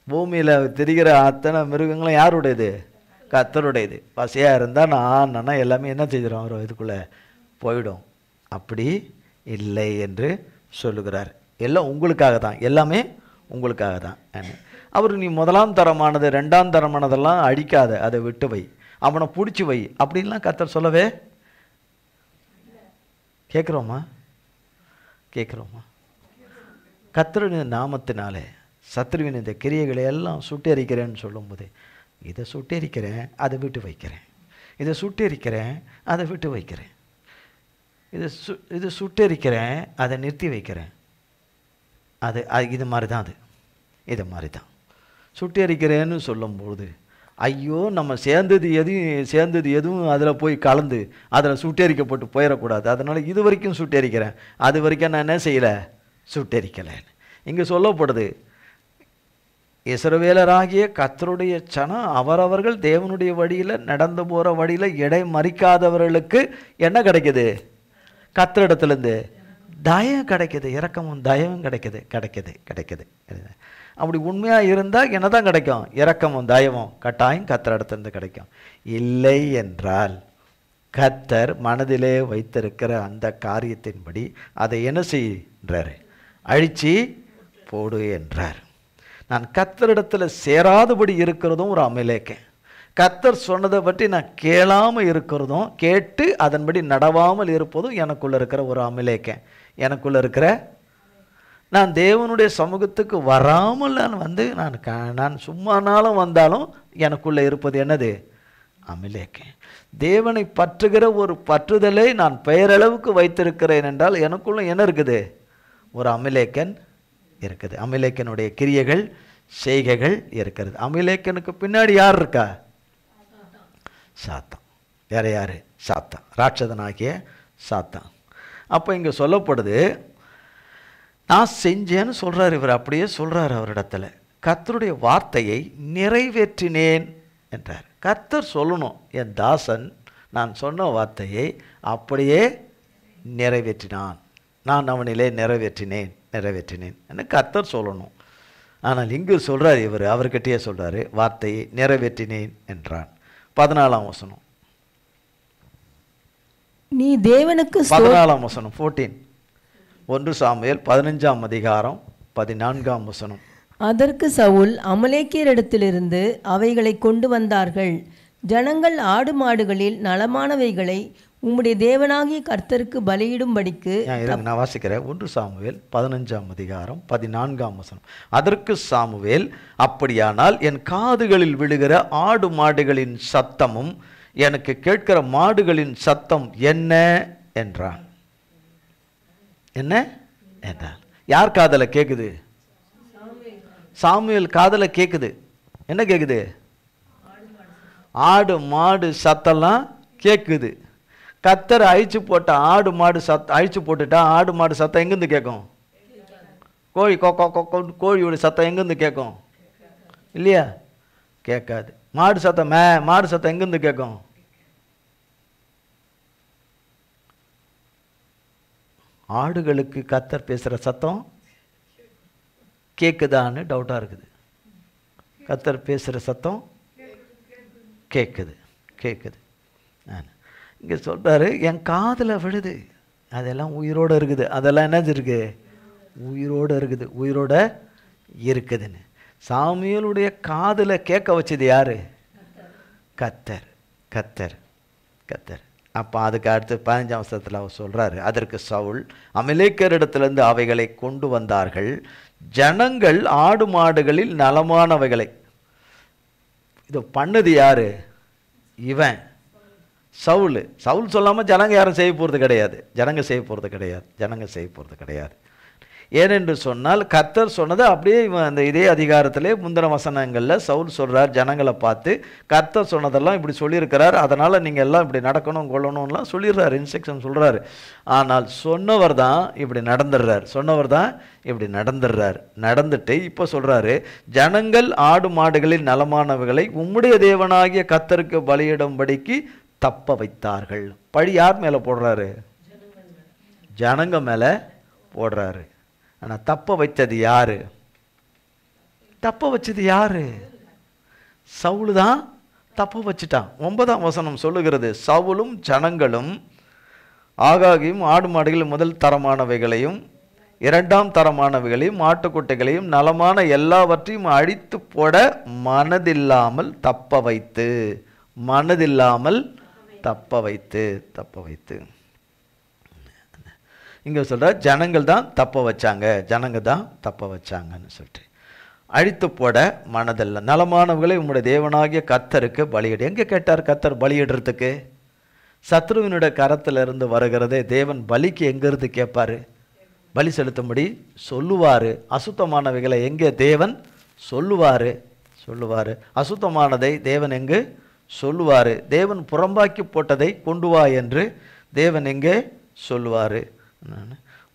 பூமியில் தெரிகிற அத்தனை மிருகங்களும் யாருடையது? கர்த்தருடையது. பசியாக இருந்தால் நான் எல்லாமே என்ன செய்கிறோம்? அவர் இதுக்குள்ளே போயிடும். அப்படி இல்லை என்று சொல்லுகிறார். எல்லாம் உங்களுக்காக தான், எல்லாமே உங்களுக்காக தான். அவர் நீ முதலாம் தரமானது ரெண்டாம் தரமானதெல்லாம் அழிக்காத, அதை விட்டு வை, அவனை பிடிச்சி வை அப்படின்லாம் கர்த்தர் சொல்லவே கேட்குறோமா? கர்த்தருடைய நாமத்தினாலே சத்ருவின் இந்த கிரியைகளை எல்லாம் சுட்டெரிக்கிறேன்னு சொல்லும்போது, இதை சுட்டெரிக்கிறேன், அதை விட்டு வைக்கிறேன், இதை சுட்டெரிக்கிறேன், அதை விட்டு வைக்கிறேன், இது சுட்டெரிக்கிறேன், அதை நிறுத்தி வைக்கிறேன். இது மாதிரி தான். இது மாதிரி தான் சுட்டெரிக்கிறேன்னு சொல்லும்போது, ஐயோ நம்ம சேர்ந்தது எதுவும் அதில் போய் கலந்து அதில் சுட்டெரிக்கப்பட்டு போயிடக்கூடாது. அதனால் இது வரைக்கும் சுட்டெரிக்கிறேன், அது வரைக்கும் நான் என்ன செய்யலை? சுட்டெரிக்கலை. இங்கே சொல்லப்படுது, இஸ்ரவேலராகிய கர்த்தருடைய சனம் அவரவர்கள் தேவனுடைய வழியில் நடந்து போகிற வழியில் இடை மறிக்காதவர்களுக்கு என்ன கிடைக்குது? கர்த்தரிடத்துலேருந்து தயம் கிடைக்குது, இரக்கமும் தயவும் கிடைக்குது. அப்படி உண்மையாக இருந்தால் என்ன தான் கிடைக்கும்? இரக்கமும் தயவும் கட்டாயம் கர்த்தரிடத்துலேருந்து கிடைக்கும். இல்லை என்றால் கர்த்தர் மனதிலே வைத்திருக்கிற அந்த காரியத்தின்படி அதை என்ன செய்கிறார்? அழிச்சு போடு என்றார். நான் கர்த்தரிடத்தில் சேராதபடி இருக்கிறதும் ஒரு அமலேக்கேன். கர்த்தர் சொன்னதை பற்றி நான் கேளாமல் இருக்கிறதும், கேட்டு அதன்படி நடவாமல் இருப்பதும் எனக்குள்ளே இருக்கிற ஒரு அமலேக்கேன். எனக்குள்ளே இருக்கிற நான் தேவனுடைய சமூகத்துக்கு வராமல் நான் சும்மானாலும் வந்தாலும் எனக்குள்ளே இருப்பது என்னது? அமலேக்கேன். தேவனை பற்றுகிற ஒரு பற்றுதலை நான் பெயரளவுக்கு வைத்திருக்கிறேன் என்றால் எனக்குள்ள என்ன இருக்குது? ஒரு அமலேக்கன் இருக்குது. அமலேக்கனுடைய கிரியைகள் செய்கைகள் இருக்கிறது. அமலேக்கனுக்கு பின்னாடி யார் இருக்கா? சாத்தான். வேற யாரு? சாத்தான், ராட்சதனாகிய சாத்தான். அப்போ இங்கே சொல்லப்படுது, நான் செஞ்சேன்னு சொல்கிறார் இவர். அப்படியே சொல்கிறார் அவரிடத்துல, கர்த்தருடைய வார்த்தையை நிறைவேற்றினேன் என்றார். கர்த்தர் சொல்லணும், என் தாசன் நான் சொன்ன வார்த்தையை அப்படியே நிறைவேற்றினான், நான் அவனிலே நிறைவேற்றினேன் என்று கர்த்தர் சொல்லணும். ஆனால் இங்கு சொல்றார் இவர், அவர்கிட்டயே சொல்றாரு, வார்த்தையை நிறைவேற்றினேன் என்றான். 14ஆம் வசனம், நீ தேவனுக்கு 14ஆம் வசனம் 14, 1 சாமுவேல் 15ஆம் அதிகாரம் 14ஆம் வசனம். அதற்கு சவுல், அமலேக்கியரிடத்திலிருந்து அவைகளை கொண்டு வந்தார்கள். ஜனங்கள் ஆடு மாடுகளில் நலமானவைகளை உம்முடைய தேவனாகிய கர்த்தருக்கு பலியிடும்படிக்கு. நான் வாசிக்கிறேன். 1 சாமுவேல் 15ஆம் அதிகாரம் 14ஆம் வசனம். அதற்கு சாமுவேல், அப்படியானால் என் காதுகளில் விழுகிற ஆடு மாடுகளின் சத்தமும் எனக்கு கேட்கிற மாடுகளின் சத்தம் என்ன என்றான். என்ன என்றான்? யார் காதல கேக்குது? சாமுவேல் காதல கேக்குது. என்ன கேக்குது? ஆடு மாடு சத்தம்லாம் கேக்குது. கர்த்தர் அழிச்சு போட்ட ஆடு மாடு அழிச்சு போட்டுட்டா ஆடு மாடு சத்தம் எங்கிருந்து கேட்கும்? கோழி கோழியோட சத்தம் எங்கிருந்து கேட்கும்? இல்லையா? கேட்காது. மாடு சத்தம் மாடு சத்தம் எங்கிருந்து கேட்கும்? ஆடுகளுக்கு கர்த்தர் பேசுற சத்தம் கேக்குதான்னு டவுட்டா இருக்குது. கர்த்தர் பேசுற சத்தம் கேட்குது கேட்குது. இங்கே சொல்கிறாரு, என் காதில் விழுது, அதெல்லாம் உயிரோடு இருக்குது. அதெல்லாம் என்னது இருக்கு? உயிரோடு இருக்குது, உயிரோட இருக்குதுன்னு. சாமுவேலுடைய காதில் கேட்க வச்சது யாரு? கர்த்தர் கர்த்தர் கர்த்தர். அப்போ அதுக்கு அடுத்து 15ஆம் வசனத்தில் அவர் சொல்கிறாரு, அதற்கு சவுல், அமலேக்கியரிடத்திலிருந்து அவைகளை கொண்டு வந்தார்கள். ஜனங்கள் ஆடு மாடுகளில் நலமானவைகளை. இது பண்ணது யாரு? இவன் சவுல். சவுல் சொல்லாமல் ஜனங்க யாரும் செய்ய போகிறது கிடையாது. ஜனங்க செய்ய போகிறது கிடையாது. ஏனென்று சொன்னால் கர்த்தர் சொன்னது அப்படியே அந்த இதே அதிகாரத்திலே முந்தின வசனங்களில் சவுல் சொல்கிறார், ஜனங்களை பார்த்து கர்த்தர் சொன்னதெல்லாம் இப்படி சொல்லியிருக்கிறார், அதனால் நீங்கள் எல்லாம் இப்படி நடக்கணும் கொள்ளணும்லாம் சொல்லிடுறாரு, இன்ஸ்ட்ரக்ஷன் சொல்கிறாரு. ஆனால் சொன்னவர் தான் இப்படி நடந்துடுறார். நடந்துட்டு இப்போ சொல்கிறாரு, ஜனங்கள் ஆடு மாடுகளில் நலமானவைகளை உம்முடைய தேவனாகிய கர்த்தருக்கு பலியிடும்படிக்கு தப்ப வைத்தார்கள். பழி யார் மேலே போடுறாரு? ஜனங்க மேலே போடுறாரு. ஆனால் தப்ப வச்சது யாரு? சவுல் தான் தப்ப வச்சுட்டான். 9ஆம் வசனம் சொல்லுகிறது, சவுலும் ஜனங்களும் ஆகாகியும் ஆடு மாடுகளில் முதல் தரமானவைகளையும் 2ஆம் தரமானவைகளையும் மாட்டுக்குட்டைகளையும் நலமான எல்லாவற்றையும் அழித்து போட மனதில்லாமல் தப்ப வைத்து. இங்கே சொல்கிற ஜனங்கள் தான் தப்ப வச்சாங்கன்னு சொல்லிட்டு அழித்து போட மனதில்லை. நலமானவர்களை உங்களுடைய தேவனாகிய கர்த்தருக்கு பலியிடு. எங்கே கேட்டார் கர்த்தர் பலியிடுறதுக்கு? சத்ருவினுடைய கரத்திலிருந்து வருகிறதே. தேவன் பலிக்கு எங்கிருந்து கேட்பார்? பலி செலுத்தும்படி சொல்லுவார். அசுத்தமானவைகளை எங்கே தேவன் சொல்லுவார். அசுத்தமானதை தேவன் எங்கு சொல்லுவார். தேவன் புறம்பாக்கி போட்டதை கொண்டு வா என்று தேவன் எங்கே சொல்லுவார்.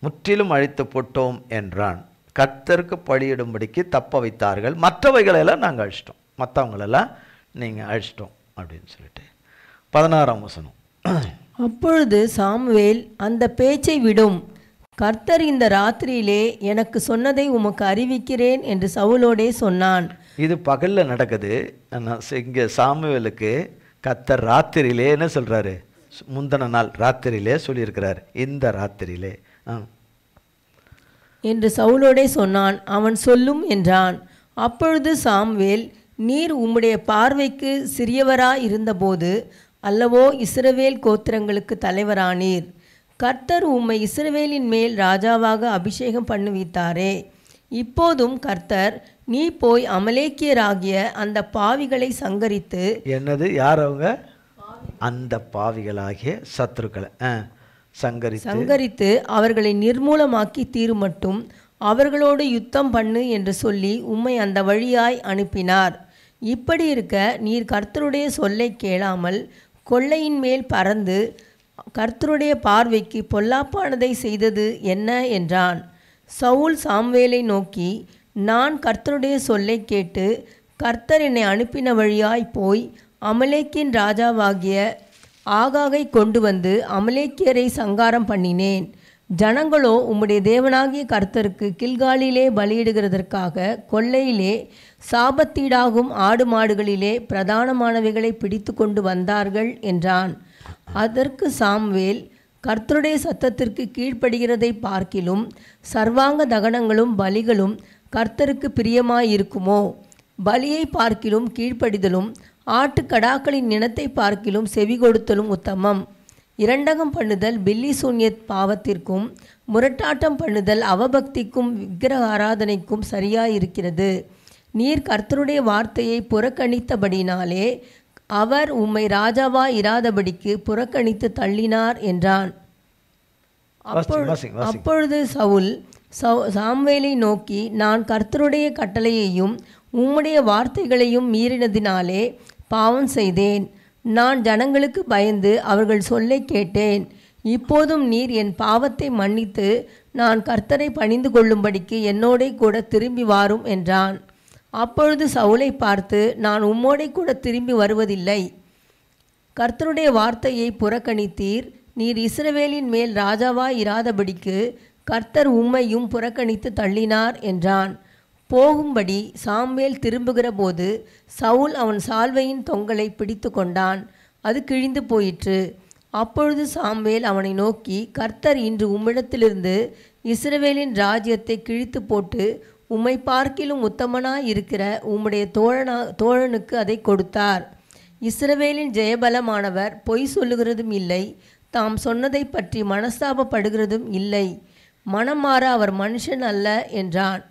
முற்றிலும் அழித்து போட்டோம் என்றான். கர்த்தருக்கு பலியிடும்படிக்கு தப்ப வைத்தார்கள். மற்றவைகளெல்லாம் நாங்கள் அழிச்சிட்டோம், மற்றவங்களெல்லாம் நீங்கள் அழிச்சிட்டோம் அப்படின்னு சொல்லிட்டு 16ஆம் வசனம். அப்பொழுது சாமுவேல், அந்த பேச்சை விடும், கர்த்தர் இந்த ராத்திரியிலே எனக்கு சொன்னதை உமக்கு அறிவிக்கிறேன் என்று சவுலோடே சொன்னான். இது பகலில் நடக்குது. இங்கே சாமுவேலுக்கு கர்த்தர் ராத்திரியிலே என்ன சொல்கிறாரு? முந்தின நாள் ராத்திரியிலே சொல்லியிருக்கிறார், இந்த ராத்திரியிலே என்று சவுலோடே சொன்னான். அவன் சொல்லும் என்றான். அப்பொழுது சாமுவேல், நீர் உம்முடைய பார்வைக்கு சிறியவராய் இருந்தபோது அல்லவோ இஸ்ரவேல் கோத்திரங்களுக்கு தலைவரானீர். கர்த்தர் உம்மை இஸ்ரவேலின் மேல் ராஜாவாக அபிஷேகம் பண்ணுவித்தாரே. இப்போதும் கர்த்தர், நீ போய் அமலேக்கியராகிய அந்த பாவிகளை சங்கரித்து. என்னது? யார் அவங்க? அந்த பாவிகளாகிய சத்துருக்களை சங்கரித்து அவர்களை நிர்மூலமாக்கி தீருமட்டும் அவர்களோடு யுத்தம் பண்ணு என்று சொல்லி உம்மை அந்த வழியாய் அனுப்பினார். இப்படி இருக்க நீர் கர்த்தருடைய சொல்லை கேளாமல் கொள்ளையின் மேல் பறந்து கர்த்தருடைய பார்வைக்கு பொல்லாப்பானதை செய்தது என்ன என்றான். சவுல் சாமுவேலை நோக்கி, நான் கர்த்தருடைய சொல்லை கேட்டு கர்த்தர் என்னை அனுப்பின வழியாய் போய் அமலேக்கின் ராஜாவாகிய ஆகாகை கொண்டு வந்து அமலேக்கியரை சங்காரம் பண்ணினேன். ஜனங்களோ உம்முடைய தேவனாகிய கர்த்தருக்கு கில்காலிலே பலியிடுகிறதற்காக கொல்லையிலே சாபத்தீடாகும் ஆடு மாடுகளிலே பிரதானமானவைகளை பிடித்து கொண்டு வந்தார்கள் என்றான். அதற்கு சாம்வேல், கர்த்தருடைய சத்தத்திற்கு கீழ்ப்படுகிறதை பார்க்கிலும் சர்வாங்க தகனங்களும் பலிகளும் கர்த்தருக்கு பிரியமாயிருக்குமோ? பலியை பார்க்கிலும் கீழ்ப்படிதலும் ஆட்டுக்கடாக்களின் நினத்தை பார்க்கிலும் செவி கொடுத்தலும் உத்தமம். இரண்டகம் பண்ணுதல் பில்லி சூன்யத் பாவத்திற்கும் முரட்டாட்டம் பண்ணுதல் அவபக்திக்கும் விக்கிரக ஆராதனைக்கும் சரியாயிருக்கிறது. நீர் கர்த்தருடைய வார்த்தையை புறக்கணித்தபடினாலே அவர் உம்மை ராஜாவாய் இராதபடிக்கு புறக்கணித்து தள்ளினார் என்றான். அப்பொழுது சவுல் சாமுவேலை நோக்கி, நான் கர்த்தருடைய கட்டளையையும் உம்முடைய வார்த்தைகளையும் மீறினதினாலே பாவம் செய்தேன். நான் ஜனங்களுக்கு பயந்து அவர்கள் சொல்லை கேட்டேன். இப்போதும் நீர் என் பாவத்தை மன்னித்து நான் கர்த்தரை பணிந்து கொள்ளும்படிக்கு என்னோடே கூட திரும்பி வாரும் என்றான். அப்பொழுது சவுலை பார்த்து, நான் உம்மோடே கூட திரும்பி வருவதில்லை. கர்த்தருடைய வார்த்தையை புறக்கணித்தீர். நீர் இஸ்ரவேலின் மேல் ராஜாவாய் இராதபடிக்கு கர்த்தர் உம்மையும் புறக்கணித்து தள்ளினார் என்றான். போகும்படி சாமுவேல் திரும்புகிற போது சவுல் அவன் சால்வையின் தொங்கலை பிடித்து கொண்டான். அது கிழிந்து போயிற்று. அப்பொழுது சாமுவேல் அவனை நோக்கி, கர்த்தர் இன்று உம்மிடத்திலிருந்து இஸ்ரவேலின் ராஜ்யத்தை கிழித்து போட்டு உம்மை பார்க்கிலும் உத்தமனாய் இருக்கிற உம்முடைய தோழனுக்கு அதை கொடுத்தார். இஸ்ரவேலின் ஜெயபலமானவர் பொய் சொல்லுகிறதும் இல்லை, தாம் சொன்னதை பற்றி மனஸ்தாபப்படுகிறதும் இல்லை. மனம் மாற அவர் மனுஷன் அல்ல என்றான்.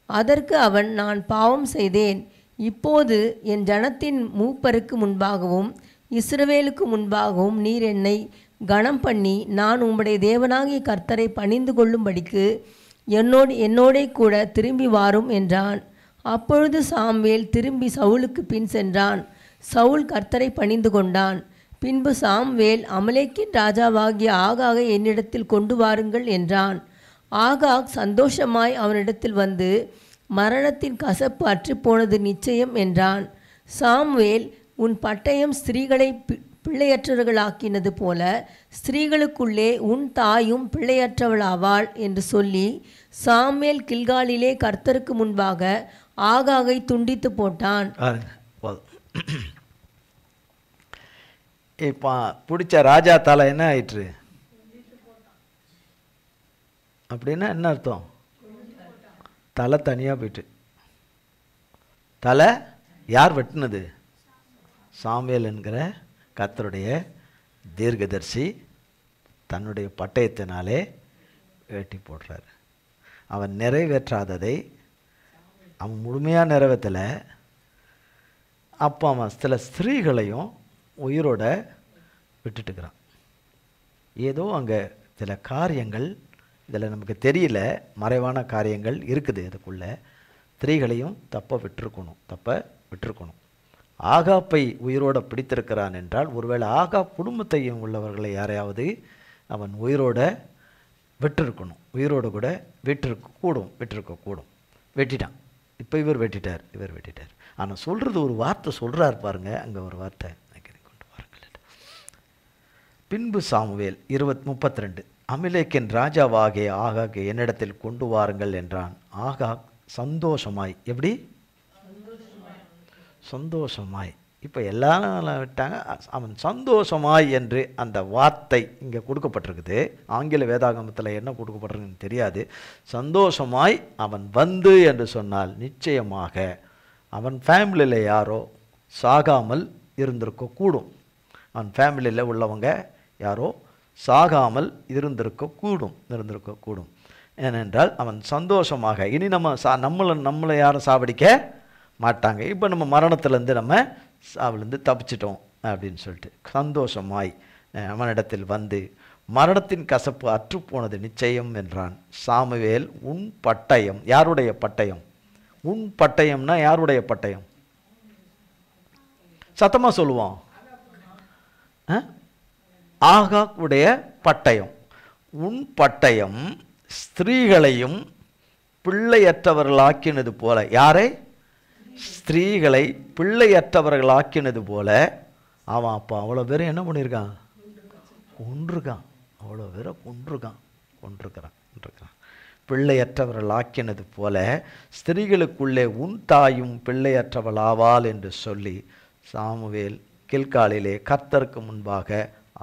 அதற்கு அவன், நான் பாவம் செய்தேன். இப்போது என் ஜனத்தின் மூப்பருக்கு முன்பாகவும் இஸ்ரவேலுக்கு முன்பாகவும் நீர் என்னை கனம் பண்ணி நான் உம்முடைய தேவனாகிய கர்த்தரை பணிந்து கொள்ளும்படிக்கு என்னோடே கூட திரும்பி வாரும் என்றான். அப்பொழுது சாமுவேல் திரும்பி சவுலுக்கு பின் சென்றான். சவுல் கர்த்தரை பணிந்து கொண்டான். பின்பு சாமுவேல், அமலேக்கின் ராஜாவாகிய ஆகாகை என்னிடத்தில் கொண்டு வாருங்கள் என்றான். ஆகாக் சந்தோஷமாய் அவனிடத்தில் வந்து, மரணத்தின் கசப்பு அற்றுப்போனது நிச்சயம் என்றான். சாமுவேல், உன் பட்டயம் ஸ்திரீகளை பிள்ளையற்றவர்களாக்கினது போல ஸ்திரீகளுக்குள்ளே உன் தாயும் பிள்ளையற்றவளாவாள் என்று சொல்லி சாமுவேல் கில்காலிலே கர்த்தருக்கு முன்பாக ஆகாகை துண்டித்து போட்டான். இப்போ பிடிச்ச ராஜா தலை என்ன ஆயிற்று அப்படின்னா என்ன அர்த்தம்? தலை தனியாக போயிட்டு. தலை யார் வெட்டினது? சாமுவேல் என்கிற கர்த்தருடைய தீர்க்கதரிசி தன்னுடைய பட்டயத்தினாலே வெட்டி போடுறார். அவன் நிறைவேற்றாததை அவன் முழுமையாக நிறைவேற்றலை. அப்போ அவன் சில ஸ்திரீகளையும் உயிரோட விட்டுட்டுக்கிறான். ஏதோ அங்கே சில காரியங்கள் இதில் நமக்கு தெரியல, மறைவான காரியங்கள் இருக்குது. அதுக்குள்ளே ஸ்திரீகளையும் தப்ப விட்டுருக்கணும். ஆகாப்பை உயிரோட பிடித்திருக்கிறான் என்றால் ஒருவேளை ஆகாப் குடும்பத்தையும் உள்ளவர்களை யாரையாவது அவன் உயிரோட விட்டிருக்கணும். உயிரோடு கூட விட்டிருக்கக்கூடும். வெட்டிட்டான். இப்போ இவர் வெட்டிட்டார். ஆனால் சொல்கிறது ஒரு வார்த்தை சொல்கிறார் பாருங்க. அங்கே ஒரு வார்த்தை கொண்டு வாருங்கள். பின்பு சாமுவேல் 32 அமலேக்கின் ராஜாவாகிய ஆகாகை என்னிடத்தில் கொண்டு வாருங்கள் என்றான். ஆகாக் சந்தோஷமாய், எப்படி சந்தோஷமாய், இப்போ எல்லாரும் விட்டாங்க. அவன் சந்தோஷமாய் என்று அந்த வார்த்தை இங்கே கொடுக்கப்பட்டிருக்குது. ஆங்கில வேதாகமத்தில் என்ன கொடுக்கப்பட்டிருக்குன்னு தெரியாது. சந்தோஷமாய் அவன் வந்து என்று சொன்னால் நிச்சயமாக அவன் ஃபேமிலியில் யாரோ சாகாமல் இருந்திருக்கக்கூடும். அவன் ஃபேமிலியில் உள்ளவங்க யாரோ சாகாமல் இருந்திருக்கக்கூடும். ஏனென்றால் அவன் சந்தோஷமாக, இனி நம்மளை யாரும் சாவடிக்க மாட்டாங்க, இப்போ நம்ம மரணத்திலேருந்து நம்ம சாவிலேருந்து தப்பிச்சிட்டோம் அப்படின்னு சொல்லிட்டு சந்தோஷமாய் அவனிடத்தில் வந்து மரணத்தின் கசப்பு அற்றுப்போனது நிச்சயம் என்றான். சாமுவேல், உன் பட்டயம், யாருடைய பட்டயம்? உன் பட்டயம்னா யாருடைய பட்டயம்? சத்தமாக சொல்லுவோம். ஆகாக்குடைய பட்டயம். உன் பட்டயம் ஸ்திரீகளையும் பிள்ளையற்றவர்களாக்கினது போல. யாரை? ஸ்திரீகளை பிள்ளையற்றவர்களாக்கினது போல. அவன் அப்போ அவ்வளோ பேர் என்ன பண்ணியிருக்கான்? கொன்றுருக்கான். அவ்வளோ பேரை கொன்றுருக்கான். கொண்டிருக்கிறான். பிள்ளையற்றவர்கள் ஆக்கினது போல ஸ்திரீகளுக்குள்ளே உன் தாயும் பிள்ளையற்றவள் ஆவாள் என்று சொல்லி சாமுவேல் கில்காலிலே கர்த்தருக்கு முன்பாக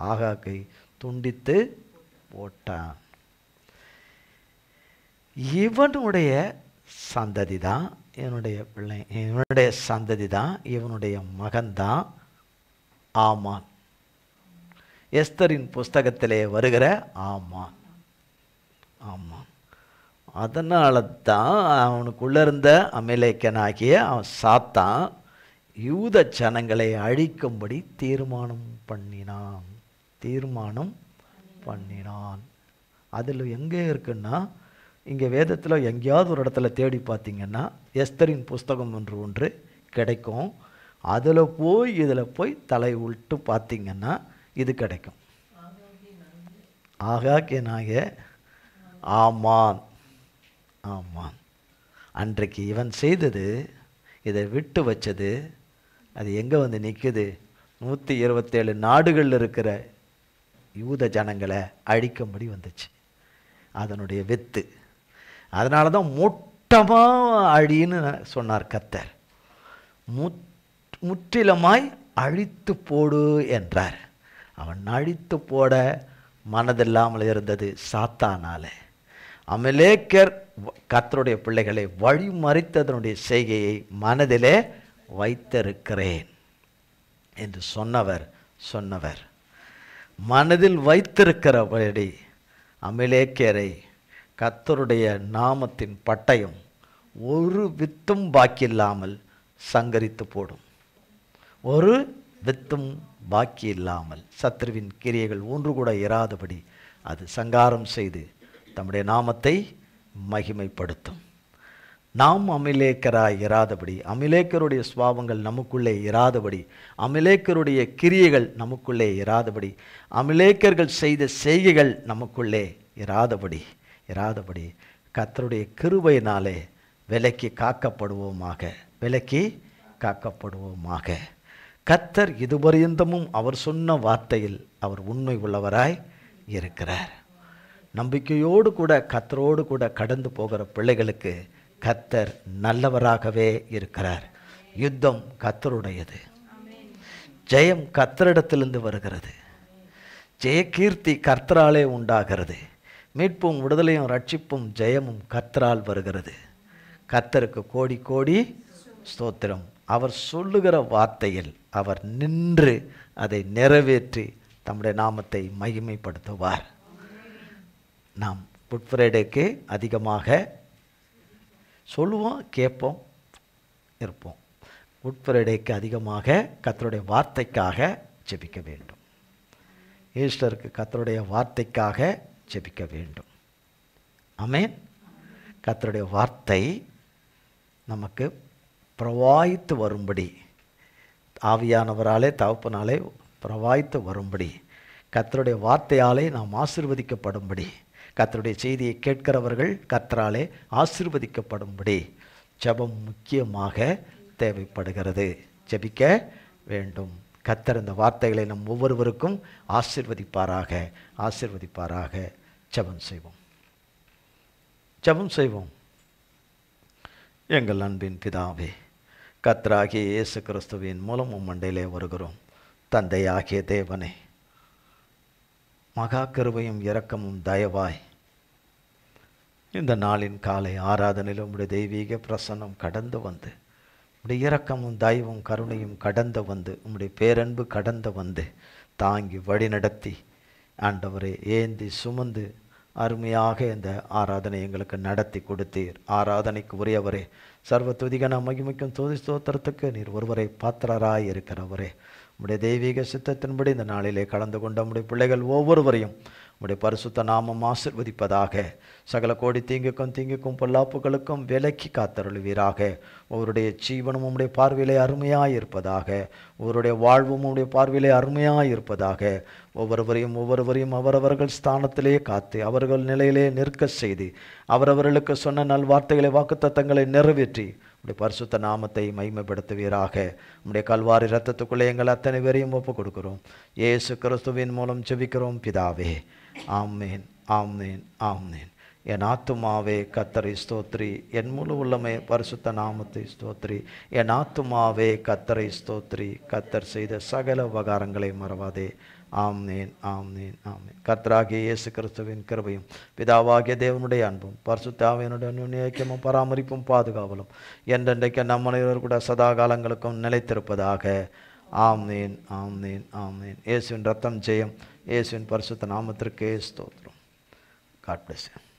ஆகாகை துண்டித்து போட்டான். இவனுடைய சந்ததி தான் இவனுடைய பிள்ளை, இவனுடைய சந்ததி தான் இவனுடைய மகன்தான் ஆமான். எஸ்தரின் புஸ்தகத்திலே வருகிற ஆமான். ஆமான். அதனால தான் அவனுக்குள்ள இருந்த அமலேக்கனாகிய அவன் சாத்தான் யூத ஜனங்களை அழிக்கும்படி தீர்மானம் பண்ணினான். அதில் எங்கே இருக்குன்னா, இங்கே வேதத்தில் எங்கேயாவது ஒரு இடத்துல தேடி பார்த்தீங்கன்னா எஸ்தரின் புஸ்தகம் ஒன்று கிடைக்கும். அதில் போய் இதில் போய் தலை உள்ட்டு பார்த்தீங்கன்னா இது கிடைக்கும். ஆகாகியனாகிய ஆமான். அன்றைக்கு இவன் செய்தது, இதை விட்டு வச்சது, அது எங்கே வந்து நிற்குது? 127 நாடுகளில் இருக்கிற யூத ஜனங்களை அழிக்கும்படி வந்துச்சு அதனுடைய வித்து. அதனால தான் மொட்டமாக அழின்னு சொன்னார் கர்த்தர். முற்றிலுமாய் அழித்து போடு என்றார். அவன் அழித்து போட மனதில்லாமல் இருந்தது சாத்தானால. அமலேக்கர் கர்த்தருடைய பிள்ளைகளை வழிமறித்ததனுடைய செய்கையை மனதிலே வைத்திருக்கிறேன் என்று சொன்னவர் மனதில் வைத்திருக்கிறபடி அமலேக்கரை கர்த்தருடைய நாமத்தின் பட்டயம் ஒரு வித்தும் பாக்கியில்லாமல் சங்கரித்து போடும். ஒரு வித்தும் பாக்கி இல்லாமல் சத்ருவின் கிரியைகள் ஒன்று கூட இராதபடி அது சங்காரம் செய்து தம்முடைய நாமத்தை மகிமைப்படுத்தும். நாம் அமலேக்கராய் இராதபடி, அமலேக்கருடைய சுபாவங்கள் நமக்குள்ளே இராதபடி, அமலேக்கருடைய கிரியைகள் நமக்குள்ளே இராதபடி, அமலேக்கர்கள் செய்த செய்கைகள் நமக்குள்ளே இராதபடி கர்த்தருடைய கிருபையினாலே விலக்கி காக்கப்படுவோமாக. கர்த்தர் இதுபரியந்தமும் அவர் சொன்ன வார்த்தையில் அவர் உண்மை உள்ளவராய் இருக்கிறார். நம்பிக்கையோடு கூட கர்த்தரோடு கூட கடந்து போகிற பிள்ளைகளுக்கு கர்த்தர் நல்லவராகவே இருக்கிறார். யுத்தம் கர்த்தருடையது, ஜெயம் கர்த்தரிடத்திலிருந்து வருகிறது, ஜெயகீர்த்தி கர்த்தராலே உண்டாகிறது, மீட்பும் விடுதலையும் ரட்சிப்பும் ஜெயமும் கர்த்தரால் வருகிறது. கர்த்தருக்கு கோடி கோடி ஸ்தோத்திரம். அவர் சொல்லுகிற வார்த்தையில் அவர் நின்று அதை நிறைவேற்றி தம்முடைய நாமத்தை மகிமைப்படுத்துவார். நாம் குட் ஃப்ரைடேக்கு அதிகமாக சொல்லுவோம், கேட்போம், இருப்போம். குட் ஃப்ரைடேக்கு அதிகமாக கர்த்தருடைய வார்த்தைக்காக ஜெபிக்க வேண்டும். ஈஸ்டருக்கு கர்த்தருடைய வார்த்தைக்காக ஜெபிக்க வேண்டும். ஆமென். கர்த்தருடைய வார்த்தை நமக்கு பிரவாய்த்து வரும்படி, ஆவியானவராலே தகப்பனாலே பிரவாய்த்து வரும்படி, கர்த்தருடைய வார்த்தையாலே நாம் ஆசீர்வதிக்கப்படும்படி, கர்த்தருடைய செய்தியை கேட்கிறவர்கள் கர்த்தராலே ஆசீர்வதிக்கப்படும்படி ஜெபம் முக்கியமாக தேவைப்படுகிறது. ஜெபிக்க வேண்டும். கர்த்தர் இந்த வார்த்தைகளை நம் ஒவ்வொருவருக்கும் ஆசீர்வதிப்பாராக. ஜெபம் செய்வோம். எங்கள் அன்பின் பிதாவே, கர்த்தராகிய இயேசு கிறிஸ்துவின் மூலம் மண்டையிலே வருகிறோம். தந்தையாகிய தேவனே, மகா கிருபையும் இரக்கமும் தயவாய் இந்த நாளின் காலை ஆராதனையில் உம்முடைய தெய்வீக பிரசன்னம் கடந்து வந்து, உம்முடைய இரக்கமும் தயவும் கருணையும் கடந்து வந்து, உம்முடைய பேரன்பு கடந்து வந்து தாங்கி வழிநடத்தி ஆண்டவரை ஏந்தி சுமந்து அருமையாக இந்த ஆராதனை எங்களுக்கு நடத்தி கொடுத்தீர். ஆராதனைக்கு உரியவரே, சர்வ துதிகன மகிமைக்கும் துதி ஸ்தோத்திரத்துக்கு நீர் ஒருவரை பாத்திரராய் இருக்கிறவரே, உம்முடைய தெய்வீக சித்தத்தின்படி இந்த நாளிலே கலந்து கொண்ட உம்முடைய பிள்ளைகள் ஒவ்வொருவரையும் உம்முடைய பரிசுத்த நாமம் ஆசீர்வதிப்பதாக. சகல கோடி தீங்குக்கும் பொல்லாப்புகளுக்கும் விலக்கி காத்தருள்வீராக. ஒவ்வொருடைய ஜீவனும் உம்முடைய பார்வையிலே அருமையாக இருப்பதாக. ஒவ்வொருடைய வாழ்வும் உம்முடைய பார்வையிலே அருமையாக இருப்பதாக. ஒவ்வொருவரையும் அவரவர்கள் ஸ்தானத்திலே காத்து அவர்கள் நிலையிலே நிற்க செய்து அவரவர்களுக்கு சொன்ன நல்வார்த்தைகளை வாக்குத்தத்தங்களை நிறைவேற்றி உடைய பரிசுத்த நாமத்தை மகிமைப்படுத்துவீராக. உடைய கல்வாரி இரத்தத்துக்குள்ளே எங்கள் அத்தனை பேரையும் ஒப்புக் கொடுக்கிறோம். இயேசு கிறிஸ்துவின் மூலம் ஜெபிக்கிறோம் பிதாவே. ஆமென். ஆமேன் ஆமேன். என் ஆத்துமாவே கர்த்தரை ஸ்தோத்திரி, என் முழு உள்ளமே பரிசுத்த நாமத்தை ஸ்தோத்திரி. என் ஆத்துமாவே கர்த்தரை ஸ்தோத்திரி, கர்த்தர் செய்த சகல உபகாரங்களை மறவாதே. ஆமேன் ஆமேன் ஆமேன். கர்த்தராகிய இயேசு கிறிஸ்துவின் கிருபையும் பிதாவாகிய தேவனுடைய அன்பும் பரிசுத்த ஆவியானுடைய அந்யோன்ய ஐக்கியமும் பராமரிப்பும் பாதுகாவலும் என்றென்றைக்கு நம் அனைவரும் கூட சதா காலங்களுக்கும் நிலைத்திருப்பதாக. ஆமேன் ஆமேன் ஆமேன். இயேசுவின் ரத்தம் ஜெயம். இயேசுவின் பரிசுத்த நாமத்திற்கே ஸ்தோத்திரம். God bless you.